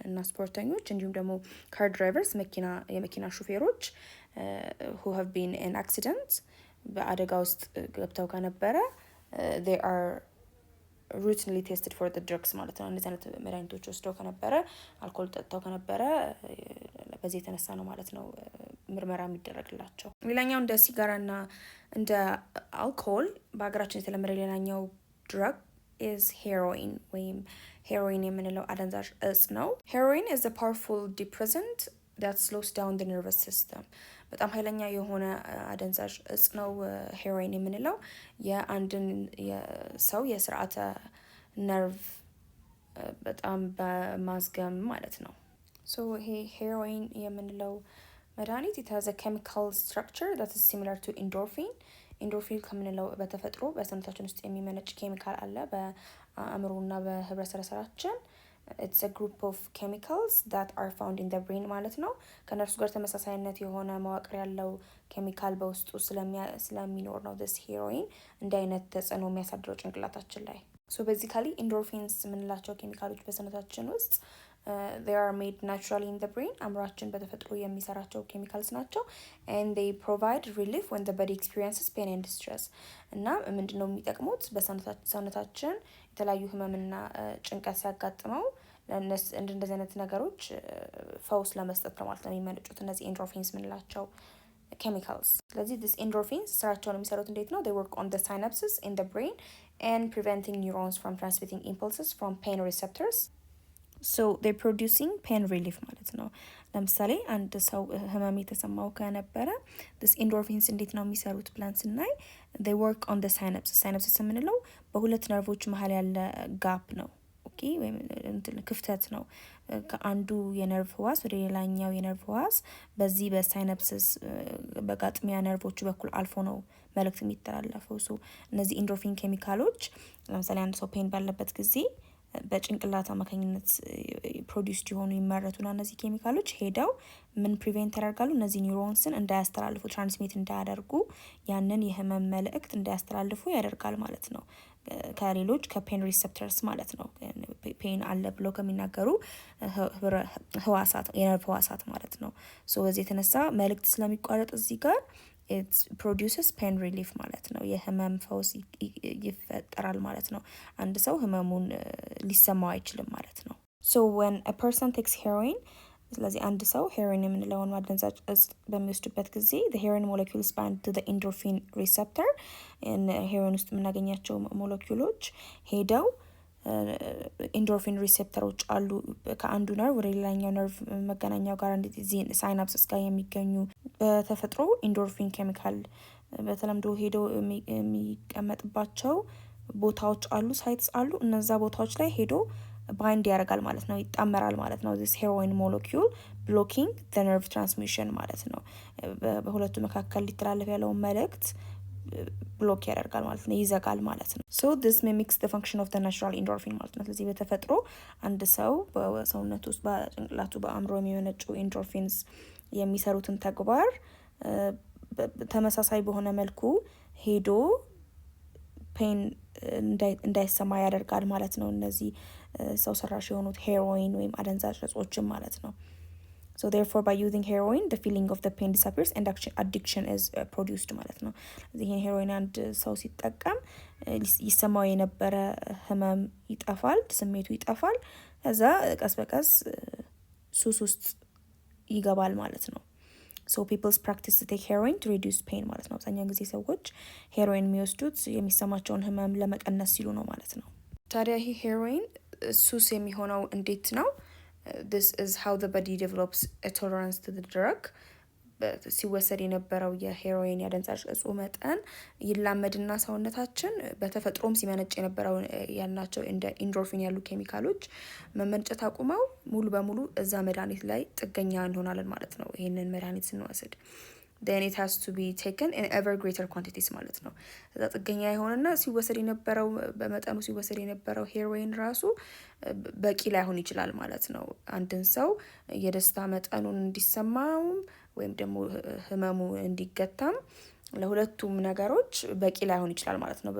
Speaker 1: እና ስፖርተኞች እንዲሁም ደግሞ ካር ድራይቨርስ የመኪና ሹፌሮች who have been in accident በአደጋ ውስጥ ገብተው ከነበረ they are routinely tested for the drugs ማለት ነው። እንደዚህ አይነት መድኃኒቶች ወስደው ከነበረ አልኮል ጠጥተው ከነበረ በዚህ የተነሳ ነው ማለት ነው ምርመራ የሚደረግላቸው። ሌላኛው እንደ ሲጋራና እንደ አልኮል በሀገራችን የተለመደ ሌላኛው ድረግ is heroin ወይም ሄሮይን የምንለው አደንዛዥ እጽ ነው። heroin is a powerful depressant that slows down the nervous system። በጣም ኃይለኛ የሆነ አደንዛዥ እጽ ነው ሄሮይን የምንለው የአንድን ሰው የስርዓተ ነርቭ በጣም በማዝገም ማለት ነው። ሶ ይሄ ሄሮይን የምንለው መድኃኒት it has a chemical structure that is similar to endorphin. ኢንዶርፊን ከምንለው በተፈጥሮ በሰውነታችን ውስጥ የሚመነጭ ኬሚካል አለ በአእምሮና በህብረ ሰረሰራችን። it's a group of chemicals that are found in the brain ማለት ነው። ከነርሱ ጋር ተመሳሳይነት የሆነ መዋቅር ያለው ኬሚካል በውስጡ ስለሚኖር ነው this heroin እንደ አይነት ተጽዕኖ የሚያሳድረው ጭንቅላታችን ላይ። so basically endorphins የምንላቸው ኬሚካሎች በሰውነታችን ውስጥ they are made naturally in the brain አእምሯችን በተፈጥሮ የሚሰራቸው ኬሚካልስ ናቸው and they provide relief when the body experiences pain and distress እና ምንድነው የሚጠቅሙት በሰውነታችን የተለያዩ ህመምና ጭንቀት ሲያጋጥመው እንደዚህ አይነት ነገሮች ፈውስ ለመስጠት ነው ማለት ነው የሚመነጩት እነዚህ endorphins የምንላቸው chemicals። ስለዚህ this endorphins ስራቸውን የሚሰሩት እንዴት ነው? they work on the synapses in the brain and preventing neurons from transmitting impulses from pain receptors. so they're producing pain relief ማለት ነው። ለምሳሌ አንድ ሰው ህመም የተሰማው ከነበረ this endorphins እንዴት ነው የሚሰሩት ብለን ስናይ they work on the synapses የምንለው በሁለት ነርቮች መሀል ያለ ጋፕ ነው። ኦኬ ወይም ክፍተት ነው። ከአንዱ የነርቭ ህዋስ ወደ ሌላኛው የነርቭ ህዋስ በዚህ በሳይናፕስስ በጋጥሚያ ነርቮቹ በኩል አልፎ ነው መልእክት የሚተላለፈው። ሶ እነዚህ ኢንዶርፊን ኬሚካሎች ለምሳሌ አንድ ሰው ፔን ባለበት ጊዜ በጭንቅላት አማካኝነት ፕሮዲውስድ የሆኑ ይመረቱና እነዚህ ኬሚካሎች ሄደው ምን ፕሪቬንት ያደርጋሉ? እነዚህ ኒውሮንስን እንዳያስተላልፉ ትራንስሚት እንዳያደርጉ ያንን የህመም መልእክት እንዳያስተላልፉ ያደርጋል ማለት ነው። ከሌሎች ከፔን ሪሴፕተርስ ማለት ነው ፔን አለ ብሎ ከሚናገሩ ህዋሳት የነርቭ ህዋሳት ማለት ነው። ሶ በዚህ የተነሳ መልእክት ስለሚቋረጥ እዚህ ጋር it produces pain relief ማለት ነው። የህመም ፈውስ ይፈጠራል ማለት ነው። አንድ ሰው ህመሙን ሊሰማው አይችልም ማለት ነው። so when a person takes heroin ስለዚህ አንድ ሰው ሄሮይን የምንለውን ማደንዛዥ እጽ በሚወስድበት ጊዜ the heroin molecules bind to the endorphin receptor ሄሮይን ውስጥ የምናገኛቸው ሞለኪውሎች ሄደው ኢንዶርፊን ሪሴፕተሮች አሉ ከአንዱ ነርቭ ወደ ሌላኛው ነርቭ መገናኛው ጋር እንደዚህ ሳይናፕስስ ጋር የሚገኙ በተፈጥሮ ኢንዶርፊን ኬሚካል በተለምዶ ሄዶ የሚቀመጥባቸው ቦታዎች አሉ ሳይትስ አሉ እነዛ ቦታዎች ላይ ሄዶ ባይንድ ያደርጋል ማለት ነው ይጣመራል ማለት ነው this heroin molecule blocking the nerve transmission ማለት ነው በሁለቱ መካከል ሊተላለፍ ያለው መልእክት ብሎክ ያደርጋል ማለት ነው ይዘጋል ማለት ነው so this mimics the function of the natural endorphin ማለት ነው ስለዚህ በተፈጥሮ አንድ ሰው በሰውነቱ ውስጥ በጭንቅላቱ በአእምሮ የሚመነጩ endorphins የሚሰሩትን ተግባር ተመሳሳይ በሆነ መልኩ ሄዶ ፔን እንዳይሰማ ያደርጋል ማለት ነው እነዚህ ሰው ሰራሽ የሆኑት ሄሮይን ወይም አደንዛዥ እጾችን ማለት ነው so therefore by using heroin the feeling of the pain disappears and addiction is produced ማለት ነው እዚህ ሄሮይን አንድ ሰው ሲጠቀም ይሰማው የነበረ ህመም ይጠፋል ስሜቱ ይጠፋል ከዛ ቀስ በቀስ ሱስ ውስጥ ይገባል ማለት ነው so people's practice to take heroin to reduce pain ማለት ነው አብዛኛውን ጊዜ ሰዎች ሄሮይን የሚወስዱት የሚሰማቸውን ህመም ለመቀነስ ሲሉ ነው ማለት ነው ታዲያ ይሄ ሄሮይን ሱስ የሚሆነው እንዴት ነው this is how the body develops a tolerance to the drug ሲወሰድ የነበረው የሄሮይን ያደንዛዥ እጹ መጠን ይላመድና ሰውነታችን በተፈጥሮም ሲመነጭ የነበረው ያልናቸው እንደ ኢንዶርፊን ያሉ ኬሚካሎች መመንጨት አቁመው ሙሉ በሙሉ እዛ መድኃኒት ላይ ጥገኛ እንሆናለን ማለት ነው ይሄንን መድኃኒት ስንወስድ then it has to be taken in ever greater quantities ማለት ነው እዛ ጥገኛ የሆነና ሲወሰድ የነበረው በመጠኑ ሲወሰድ የነበረው ሄሮይን ራሱ በቂ ላይሆን ይችላል ማለት ነው አንድን ሰው የደስታ መጠኑን እንዲሰማው ወይም ደግሞ ህመሙ እንዲገታም ለሁለቱም ነገሮች በቂ ላይሆን ይችላል ማለት ነው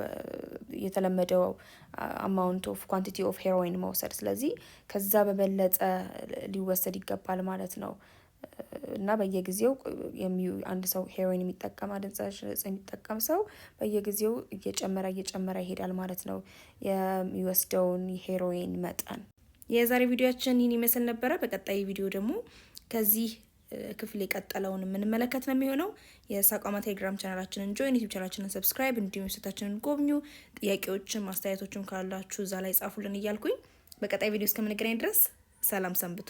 Speaker 1: የተለመደው amount of quantity of heroin መውሰድ ስለዚህ ከዛ በበለጠ ሊወሰድ ይገባል ማለት ነው እና በየጊዜው አንድ ሰው ሄሮይን የሚጠቀም አደንዛዥ እጽ የሚጠቀም ሰው በየጊዜው እየጨመረ ይሄዳል ማለት ነው የሚወስደውን ሄሮይን መጠን የዛሬ ቪዲዮአችን ይህን ይመስል ነበር በቀጣይ ቪዲዮ ደግሞ ከዚህ ክፍል የቀጠለውን የምንመለከት ነው የሚሆነው የሳቋማ ቴሌግራም ቻናላችንን ጆይን ዩቲዩብ ቻናላችንን ሰብስክራይብ እንዲሁም ዌብሳይታችንን ጎብኙ ጥያቄዎችን ማስተያየቶችን ካላችሁ እዛ ላይ ጻፉልን እያልኩኝ በቀጣይ ቪዲዮ እስከምንገናኝ ድረስ ሰላም ሰንብቱ